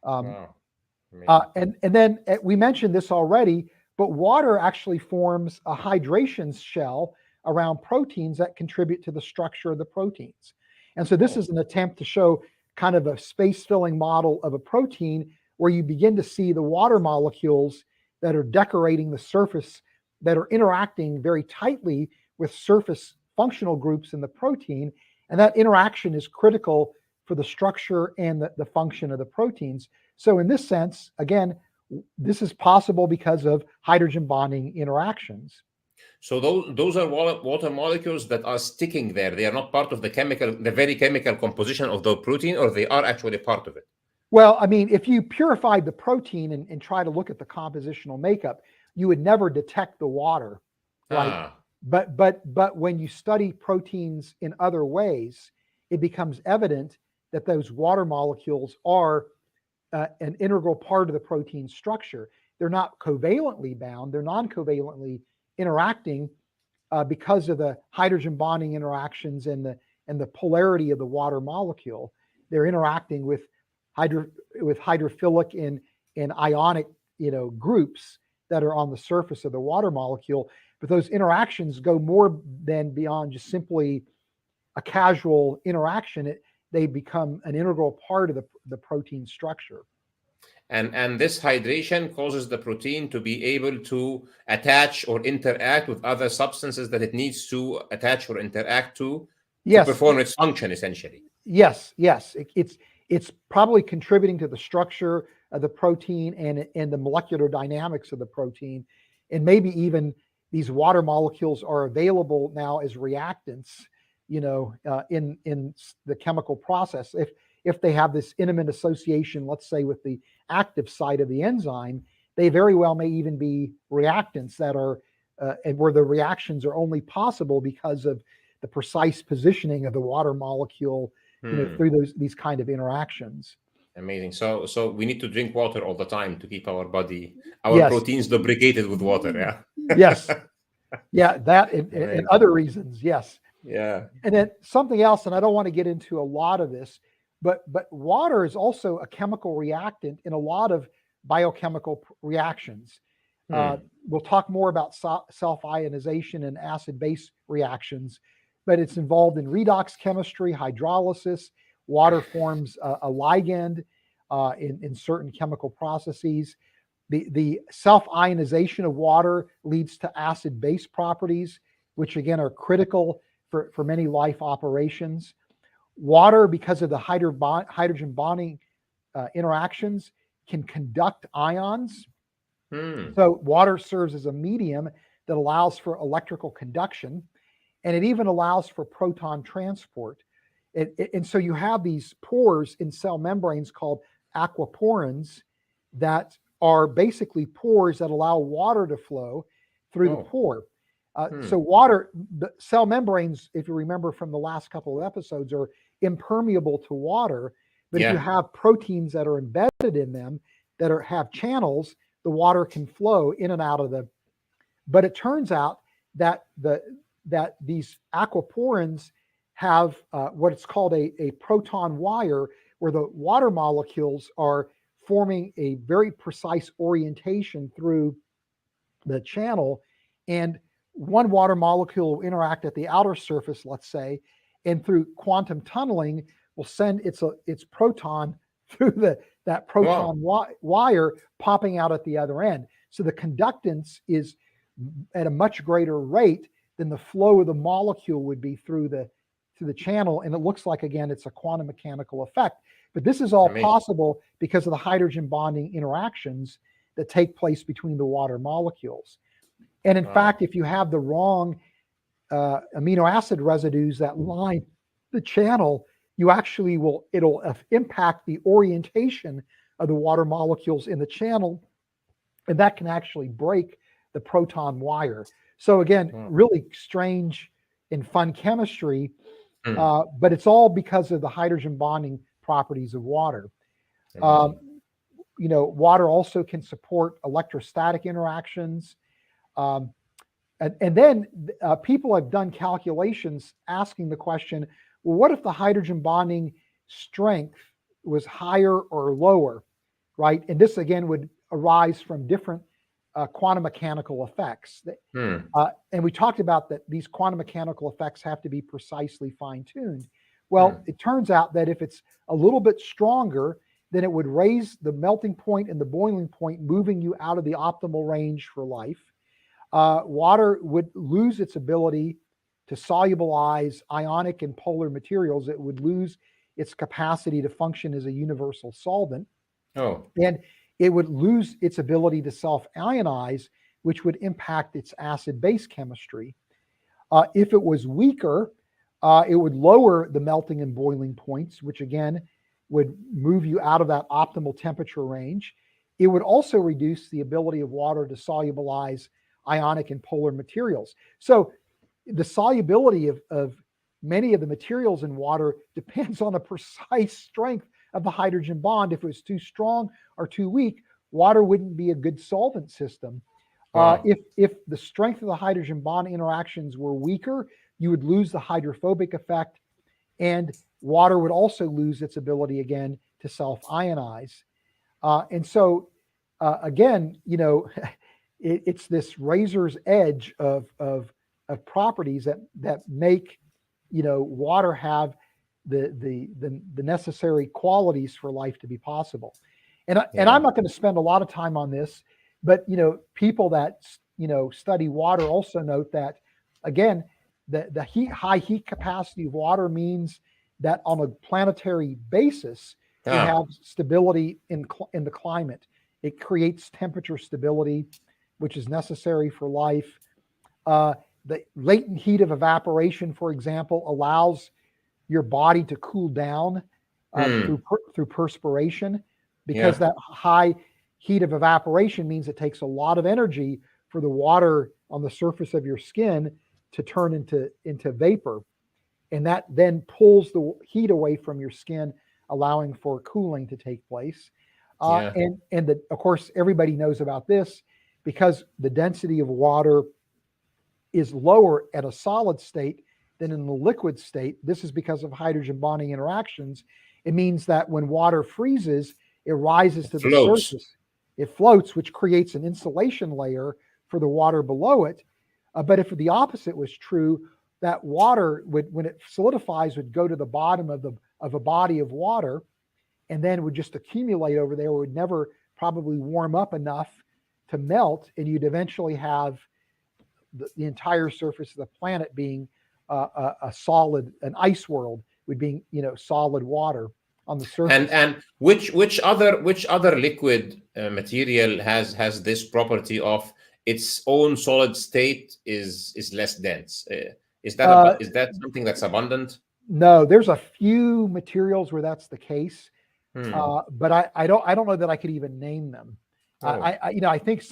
And then we mentioned this already, but water actually forms a hydration shell around proteins that contribute to the structure of the proteins. And so this is an attempt to show kind of a space-filling model of a protein where you begin to see the water molecules that are decorating the surface, that are interacting very tightly with surface functional groups in the protein. And that interaction is critical for the structure and the function of the proteins. So in this sense, again, this is possible because of hydrogen bonding interactions. So those are water molecules that are sticking there. They are not part of the very chemical composition of the protein, or they are actually part of it? Well, I mean, if you purified the protein and try to look at the compositional makeup, you would never detect the water, right? But when you study proteins in other ways, it becomes evident that those water molecules are an integral part of the protein structure. They're not covalently bound, they're non-covalently interacting because of the hydrogen bonding interactions and the polarity of the water molecule. They're interacting with hydrophilic and ionic groups that are on the surface of the water molecule. But those interactions go more than beyond just simply a casual interaction. They become an integral part of the protein structure. And this hydration causes the protein to be able to attach or interact with other substances that it needs to attach or interact to perform its function, essentially. Yes. It's probably contributing to the structure of the protein and the molecular dynamics of the protein. And maybe even these water molecules are available now as reactants, in the chemical process. If they have this intimate association, let's say, with the active site of the enzyme, they very well may even be reactants that are, and where the reactions are only possible because of the precise positioning of the water molecule, through these kind of interactions. Amazing. So we need to drink water all the time to keep our proteins lubricated with water. Yeah. Yes. Yeah. That and other reasons. Yes. Yeah. And then something else, and I don't want to get into a lot of this, but water is also a chemical reactant in a lot of biochemical reactions. We'll talk more about self-ionization and acid-base reactions, but it's involved in redox chemistry, hydrolysis. Water forms a ligand in certain chemical processes. The self-ionization of water leads to acid-base properties, which again are critical for many life operations. Water, because of the hydrogen bonding interactions, can conduct ions. So water serves as a medium that allows for electrical conduction, and it even allows for proton transport. And so you have these pores in cell membranes called aquaporins that are basically pores that allow water to flow through the pore. So water, the cell membranes, if you remember from the last couple of episodes, are impermeable to water. But if you Yeah. have proteins that are embedded in them that have channels, the water can flow in and out of the. But it turns out that these aquaporins have what's called a proton wire, where the water molecules are forming a very precise orientation through the channel, and one water molecule will interact at the outer surface, let's say, and through quantum tunneling will send its proton through that proton wire, popping out at the other end. So the conductance is at a much greater rate than the flow of the molecule would be through the channel, and it looks like, again, it's a quantum mechanical effect. But this is all possible because of the hydrogen bonding interactions that take place between the water molecules. And in fact, if you have the wrong amino acid residues that line the channel, you actually it'll impact the orientation of the water molecules in the channel, and that can actually break the proton wire. So again, really strange and fun chemistry, but it's all because of the hydrogen bonding properties of water. Water also can support electrostatic interactions. And then people have done calculations asking the question, well, what if the hydrogen bonding strength was higher or lower, right? And this, again, would arise from different quantum mechanical effects. And we talked about that these quantum mechanical effects have to be precisely fine-tuned. Well, it turns out that if it's a little bit stronger, then it would raise the melting point and the boiling point, moving you out of the optimal range for life. Water would lose its ability to solubilize ionic and polar materials. It would lose its capacity to function as a universal solvent. And it would lose its ability to self-ionize, which would impact its acid-base chemistry. If it was weaker, it would lower the melting and boiling points, which again would move you out of that optimal temperature range. It would also reduce the ability of water to solubilize ionic and polar materials. So the solubility of many of the materials in water depends on the precise strength of the hydrogen bond. If it was too strong or too weak, water wouldn't be a good solvent system. If the strength of the hydrogen bond interactions were weaker, you would lose the hydrophobic effect, and water would also lose its ability again to self-ionize. And so again, it's this razor's edge of properties that make water have the necessary qualities for life to be possible. And I'm not going to spend a lot of time on this, but people that study water also note that, again, the high heat capacity of water means that on a planetary basis you have stability in the climate. It creates temperature stability, which is necessary for life. The latent heat of evaporation, for example, allows your body to cool down through perspiration, because that high heat of evaporation means it takes a lot of energy for the water on the surface of your skin to turn into vapor. And that then pulls the heat away from your skin, allowing for cooling to take place. And of course, everybody knows about this, because the density of water is lower at a solid state than in the liquid state. This is because of hydrogen bonding interactions. It means that when water freezes, it rises to the surface. It floats, which creates an insulation layer for the water below it. But if the opposite was true, that water would, when it solidifies, would go to the bottom of a body of water, and then would just accumulate over there. It would never probably warm up enough to melt, and you'd eventually have the entire surface of the planet being a solid, an ice world, would be solid water on the surface. And which other liquid material has this property of its own solid state is less dense? Is that something that's abundant? No, there's a few materials where that's the case, but I don't know that I could even name them. I think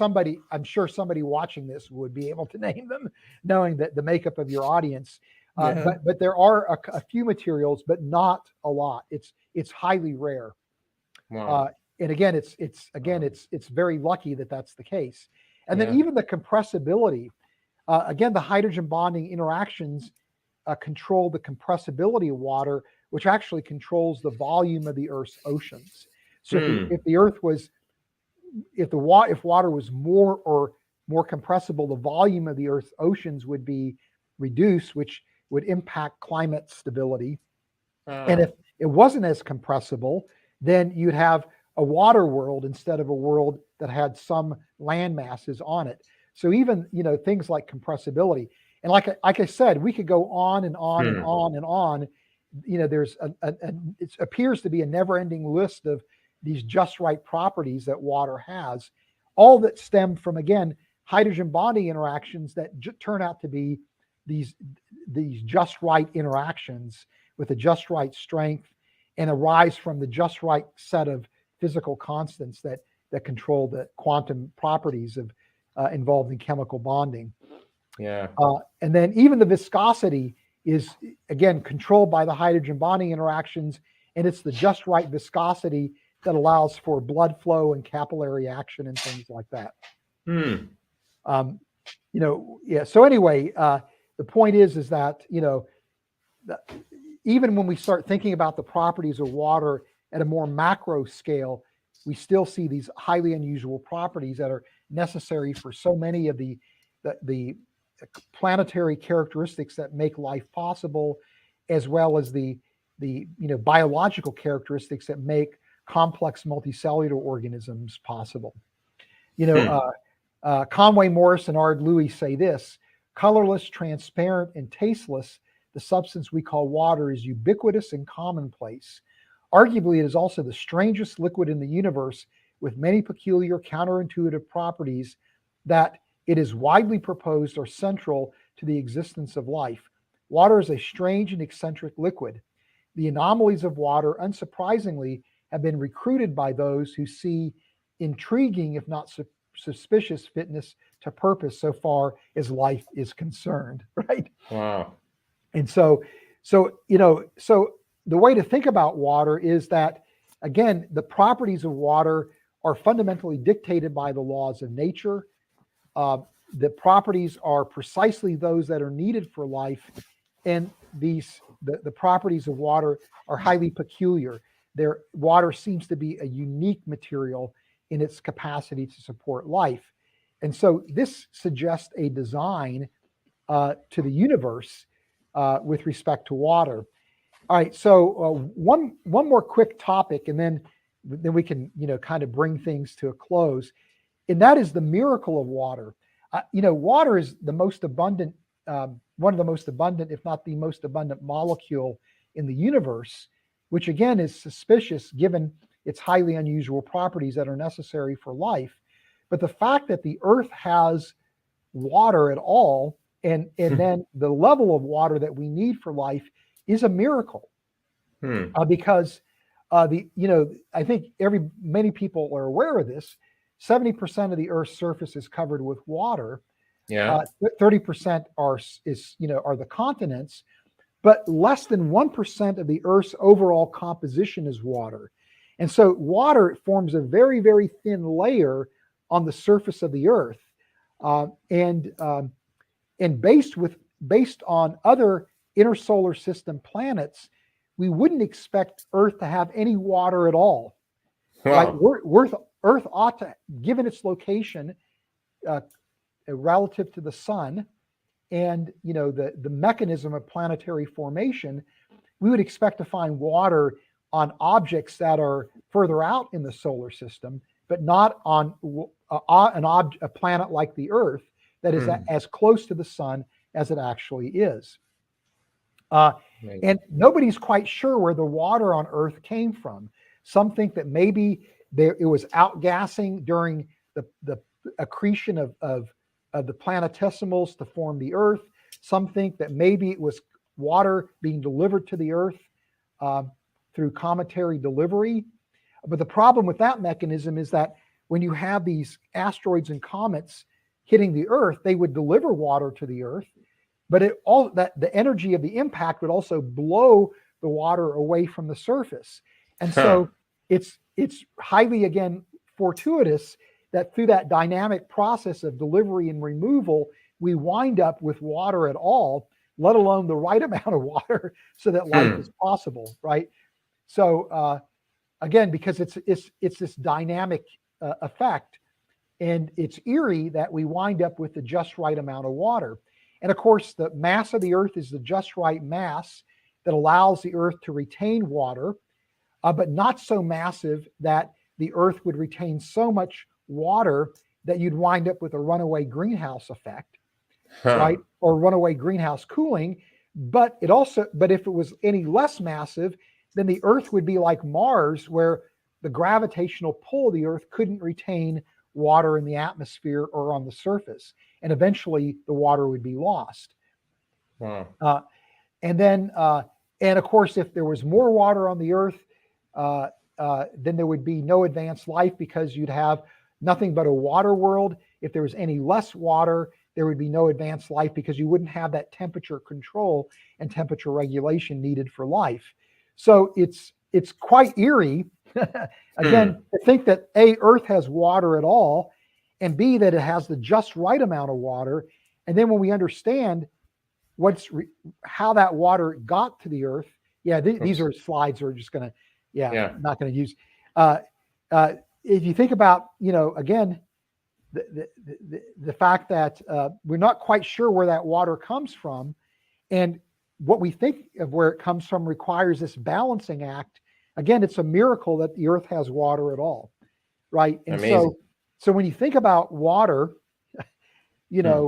I'm sure somebody watching this would be able to name them, knowing that the makeup of your audience. Yeah. But there are a few materials, but not a lot. It's highly rare. Wow. And again, it's very lucky that that's the case. And then Yeah. even the compressibility, again, the hydrogen bonding interactions control the compressibility of water, which actually controls the volume of the Earth's oceans. So if the Earth was, if water was more compressible, the volume of the Earth's oceans would be reduced, which would impact climate stability. And if it wasn't as compressible, then you'd have a water world instead of a world that had some land masses on it. So even, things like compressibility, and like I said, we could go on and on and on and on. There's it appears to be a never-ending list of these just right properties that water has, all that stem from, again, hydrogen bonding interactions that turn out to be these just right interactions with a just right strength, and arise from the just right set of physical constants that control the quantum properties of involved in chemical bonding. Yeah. And then even the viscosity is, again, controlled by the hydrogen bonding interactions, and it's the just right viscosity that allows for blood flow and capillary action and things like that. So anyway, the point is that, even when we start thinking about the properties of water at a more macro scale, we still see these highly unusual properties that are necessary for so many of the planetary characteristics that make life possible, as well as the biological characteristics that make complex multicellular organisms possible. Conway Morris and Ard Louis say this: colorless, transparent, and tasteless, the substance we call water is ubiquitous and commonplace. Arguably, it is also the strangest liquid in the universe, with many peculiar counterintuitive properties that it is widely proposed are central to the existence of life. Water is a strange and eccentric liquid. The anomalies of water, unsurprisingly, have been recruited by those who see intriguing, if not suspicious, fitness to purpose so far as life is concerned, right? Wow. And so the way to think about water is that, again, the properties of water are fundamentally dictated by the laws of nature. The properties are precisely those that are needed for life, and the properties of water are highly peculiar. Water seems to be a unique material in its capacity to support life. And so this suggests a design to the universe with respect to water. All right, so one more quick topic, and then we can kind of bring things to a close, and that is the miracle of water. Water is the most abundant, one of the most abundant, if not the most abundant molecule in the universe, which again is suspicious given its highly unusual properties that are necessary for life. But the fact that the Earth has water at all, and then the level of water that we need for life, is a miracle. Because I think many people are aware of this. 70% of the Earth's surface is covered with water. Yeah. 30% are the continents, but less than 1% of the Earth's overall composition is water. And so water forms a very, very thin layer on the surface of the Earth. And based on other inner solar system planets, we wouldn't expect Earth to have any water at all. Wow. Right? Earth ought to, given its location relative to the sun, and the mechanism of planetary formation, we would expect to find water on objects that are further out in the solar system, but not on a planet like the Earth that is as close to the sun as it actually is. And nobody's quite sure where the water on Earth came from. Some think that maybe it was outgassing during the accretion of the planetesimals to form the Earth. Some think that maybe it was water being delivered to the Earth through cometary delivery. But the problem with that mechanism is that when you have these asteroids and comets hitting the Earth, they would deliver water to the Earth. but it all that the energy of the impact would also blow the water away from the surface. And Huh. so it's highly, again, fortuitous that through that dynamic process of delivery and removal, we wind up with water at all, let alone the right amount of water so that life is possible, right? So again, because it's this dynamic effect, and it's eerie that we wind up with the just right amount of water. And of course, the mass of the Earth is the just right mass that allows the Earth to retain water, but not so massive that the Earth would retain so much water that you'd wind up with a runaway greenhouse effect, right? Or runaway greenhouse cooling. But if it was any less massive, then the Earth would be like Mars, where the gravitational pull of the Earth couldn't retain water in the atmosphere or on the surface, and eventually the water would be lost. Wow. And of course, if there was more water on the Earth, then there would be no advanced life, because you'd have nothing but a water world. If there was any less water, there would be no advanced life, because you wouldn't have that temperature control and temperature regulation needed for life. So it's quite eerie, again, to think that A, Earth has water at all, and B, that it has the just right amount of water. And then when we understand how that water got to the Earth, these are slides are just going to, not going to use. If you think about, again, the fact that we're not quite sure where that water comes from, and what we think of where it comes from requires this balancing act. Again, it's a miracle that the Earth has water at all, right? And Amazing. so when you think about water, it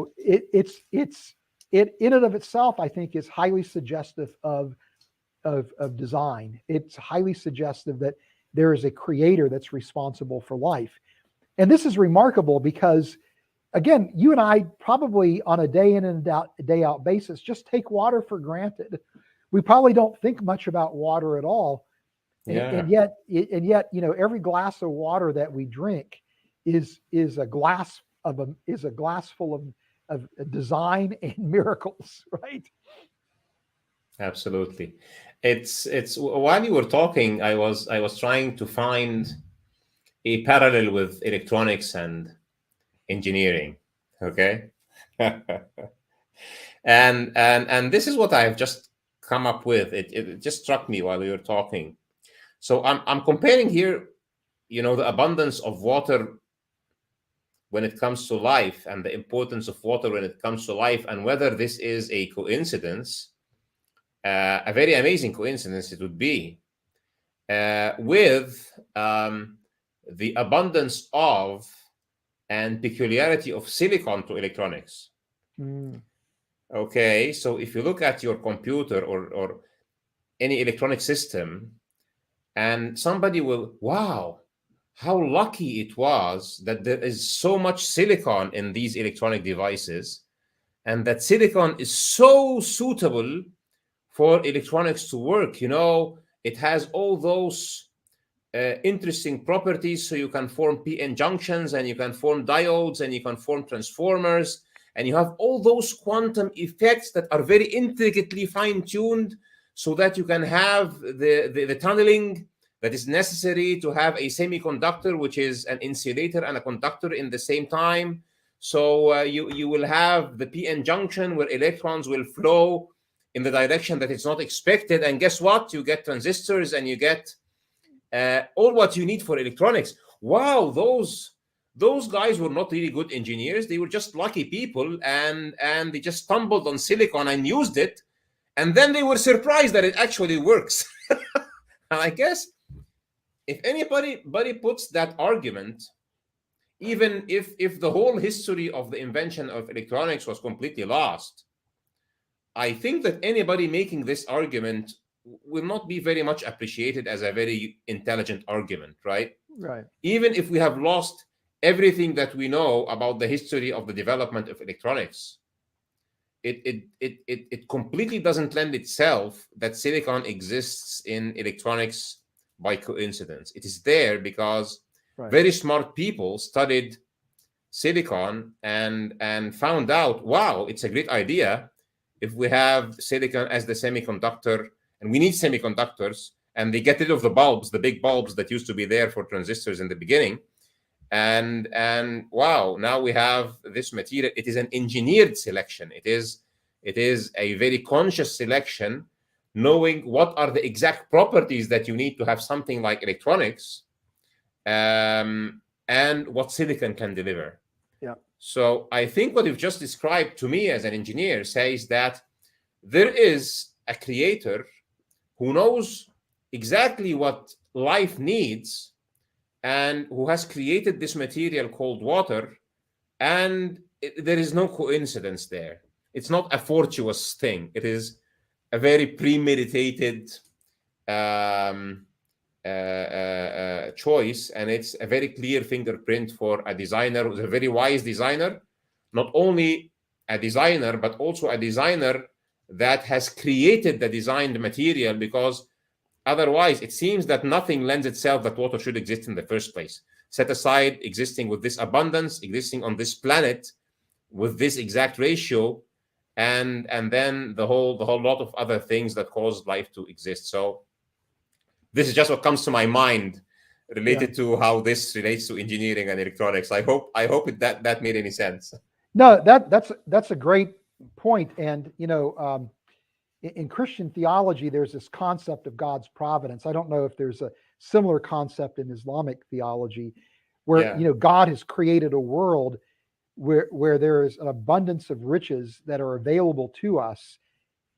in and of itself, I think, is highly suggestive of design. It's highly suggestive that there is a creator that's responsible for life. And this is remarkable because, again, you and I probably on a day in and day out basis just take water for granted. We probably don't think much about water at all. And yet, every glass of water that we drink is a glass full of design and miracles, right? Absolutely. It's while you were talking, I was trying to find a parallel with electronics and engineering. Okay. and this is what I've just come up with. It just struck me while we were talking. So I'm comparing here, the abundance of water when it comes to life, and the importance of water when it comes to life, and whether this is a coincidence, a very amazing coincidence it would be, with the abundance of and peculiarity of silicon to electronics. Okay, so if you look at your computer or any electronic system, and somebody will, wow, how lucky it was that there is so much silicon in these electronic devices, and that silicon is so suitable for electronics to work. It has all those interesting properties, so you can form p-n junctions, and you can form diodes, and you can form transformers, and you have all those quantum effects that are very intricately fine-tuned, so that you can have the tunneling that is necessary to have a semiconductor, which is an insulator and a conductor in the same time. So you will have the p-n junction where electrons will flow in the direction that it's not expected, and guess what? You get transistors, and you get all what you need for electronics. Wow, those guys were not really good engineers. They were just lucky people, and they just stumbled on silicon and used it, and then they were surprised that it actually works. And I guess if anybody puts that argument, even if the whole history of the invention of electronics was completely lost, I think that anybody making this argument will not be very much appreciated as a very intelligent argument, right? Right. Even if we have lost everything that we know about the history of the development of electronics, it completely doesn't lend itself that silicon exists in electronics by coincidence. It is there because very smart people studied silicon and found out, wow, it's a great idea. if we have silicon as the semiconductor, and we need semiconductors, and they get rid of the bulbs, the big bulbs that used to be there for transistors in the beginning, and wow, now we have this material. It is an engineered selection. It is a very conscious selection, knowing what are the exact properties that you need to have something like electronics, and what silicon can deliver. Yeah. So I think what you've just described to me as an engineer says that there is a creator who knows exactly what life needs and who has created this material called water, and there is no coincidence there. It's not a fortuitous thing. It is a very premeditated choice, and it's a very clear fingerprint for a designer who's a very wise designer, not only a designer, but also a designer that has created the designed material, because otherwise it seems that nothing lends itself that water should exist in the first place. Set aside existing with this abundance, existing on this planet with this exact ratio, and then the whole lot of other things that cause life to exist. So this is just what comes to my mind related to how this relates to engineering and electronics. I hope that made any sense. No, that's a great point. And in Christian theology, there's this concept of God's providence. I don't know if there's a similar concept in Islamic theology, where God has created a world where there is an abundance of riches that are available to us.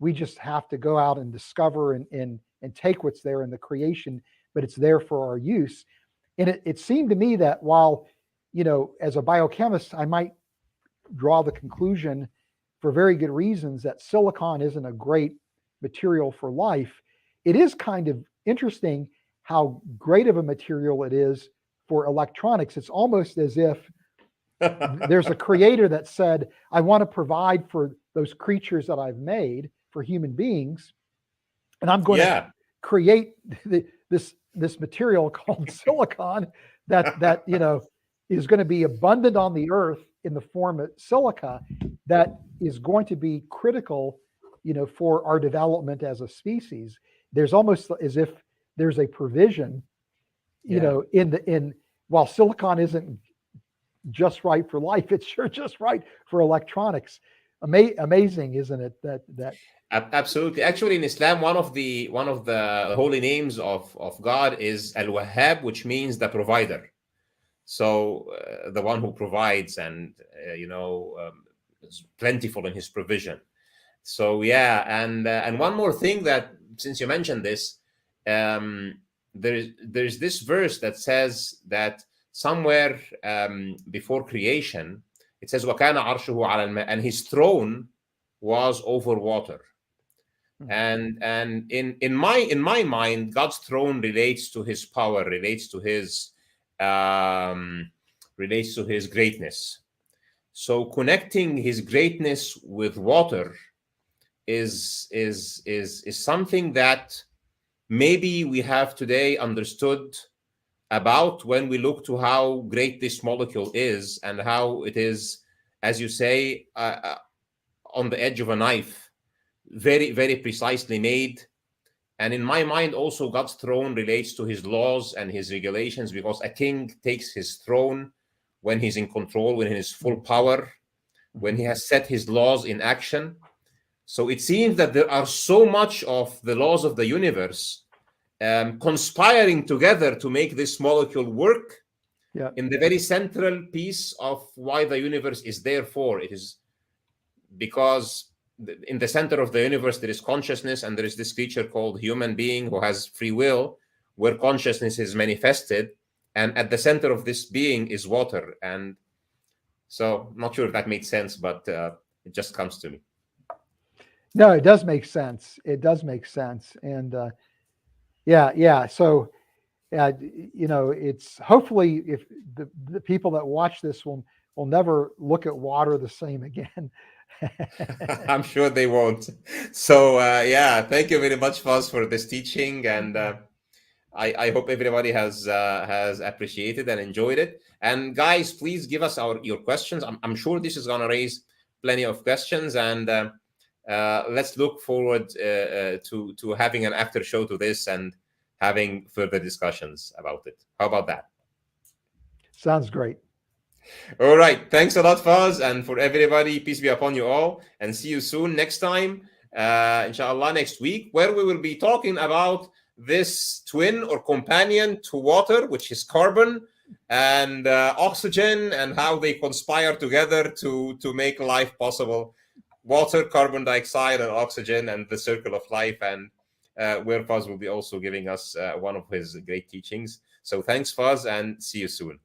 We just have to go out and discover and take what's there in the creation, but it's there for our use. And it seemed to me that while, as a biochemist, I might draw the conclusion, for very good reasons, that silicon isn't a great material for life, it is kind of interesting how great of a material it is for electronics. It's almost as if there's a creator that said, I want to provide for those creatures that I've made, for human beings, and I'm going to create this material called silicon that is going to be abundant on the earth in the form of silica, that is going to be critical, for our development as a species. There's almost as if there's a provision, while silicon isn't just right for life, it's sure just right for electronics. Amazing, isn't it? That absolutely. Actually, in Islam, one of the holy names of God is Al-Wahhab, which means the provider. So the one who provides, and is plentiful in his provision. So and one more thing, that since you mentioned this, there's this verse that says that somewhere before creation, it says وَكَانَ عَرْشُهُ عَلَى الْمَاءِ, and his throne was over water. And in my mind, God's throne relates to his power, relates to his greatness. So connecting his greatness with water is something that maybe we have today understood about when we look to how great this molecule is, and how it is, as you say, on the edge of a knife, very, very precisely made. And in my mind, also, God's throne relates to his laws and his regulations, because a king takes his throne when he's in control, when he has full power, when he has set his laws in action. So it seems that there are so much of the laws of the universe conspiring together to make this molecule work in the very central piece of why the universe is there for. It is because in the center of the universe, there is consciousness, and there is this creature called human being who has free will, where consciousness is manifested. And at the center of this being is water. And so I'm not sure if that made sense, but it just comes to me. No, it does make sense. It does make sense. And so, it's hopefully, if the people that watch this will never look at water the same again. I'm sure they won't. So thank you very much, Fuz, for this teaching, and I hope everybody has appreciated and enjoyed it. And guys, please give us your questions. I'm sure this is going to raise plenty of questions, and let's look forward to having an after show to this and having further discussions about it. How about that? Sounds great. All right. Thanks a lot, Fuz. And for everybody, peace be upon you all. And see you soon next time, inshallah, next week, where we will be talking about this twin or companion to water, which is carbon and oxygen, and how they conspire together to make life possible. Water, carbon dioxide, and oxygen, and the circle of life. And where Fuz will be also giving us one of his great teachings. So thanks, Fuz, and see you soon.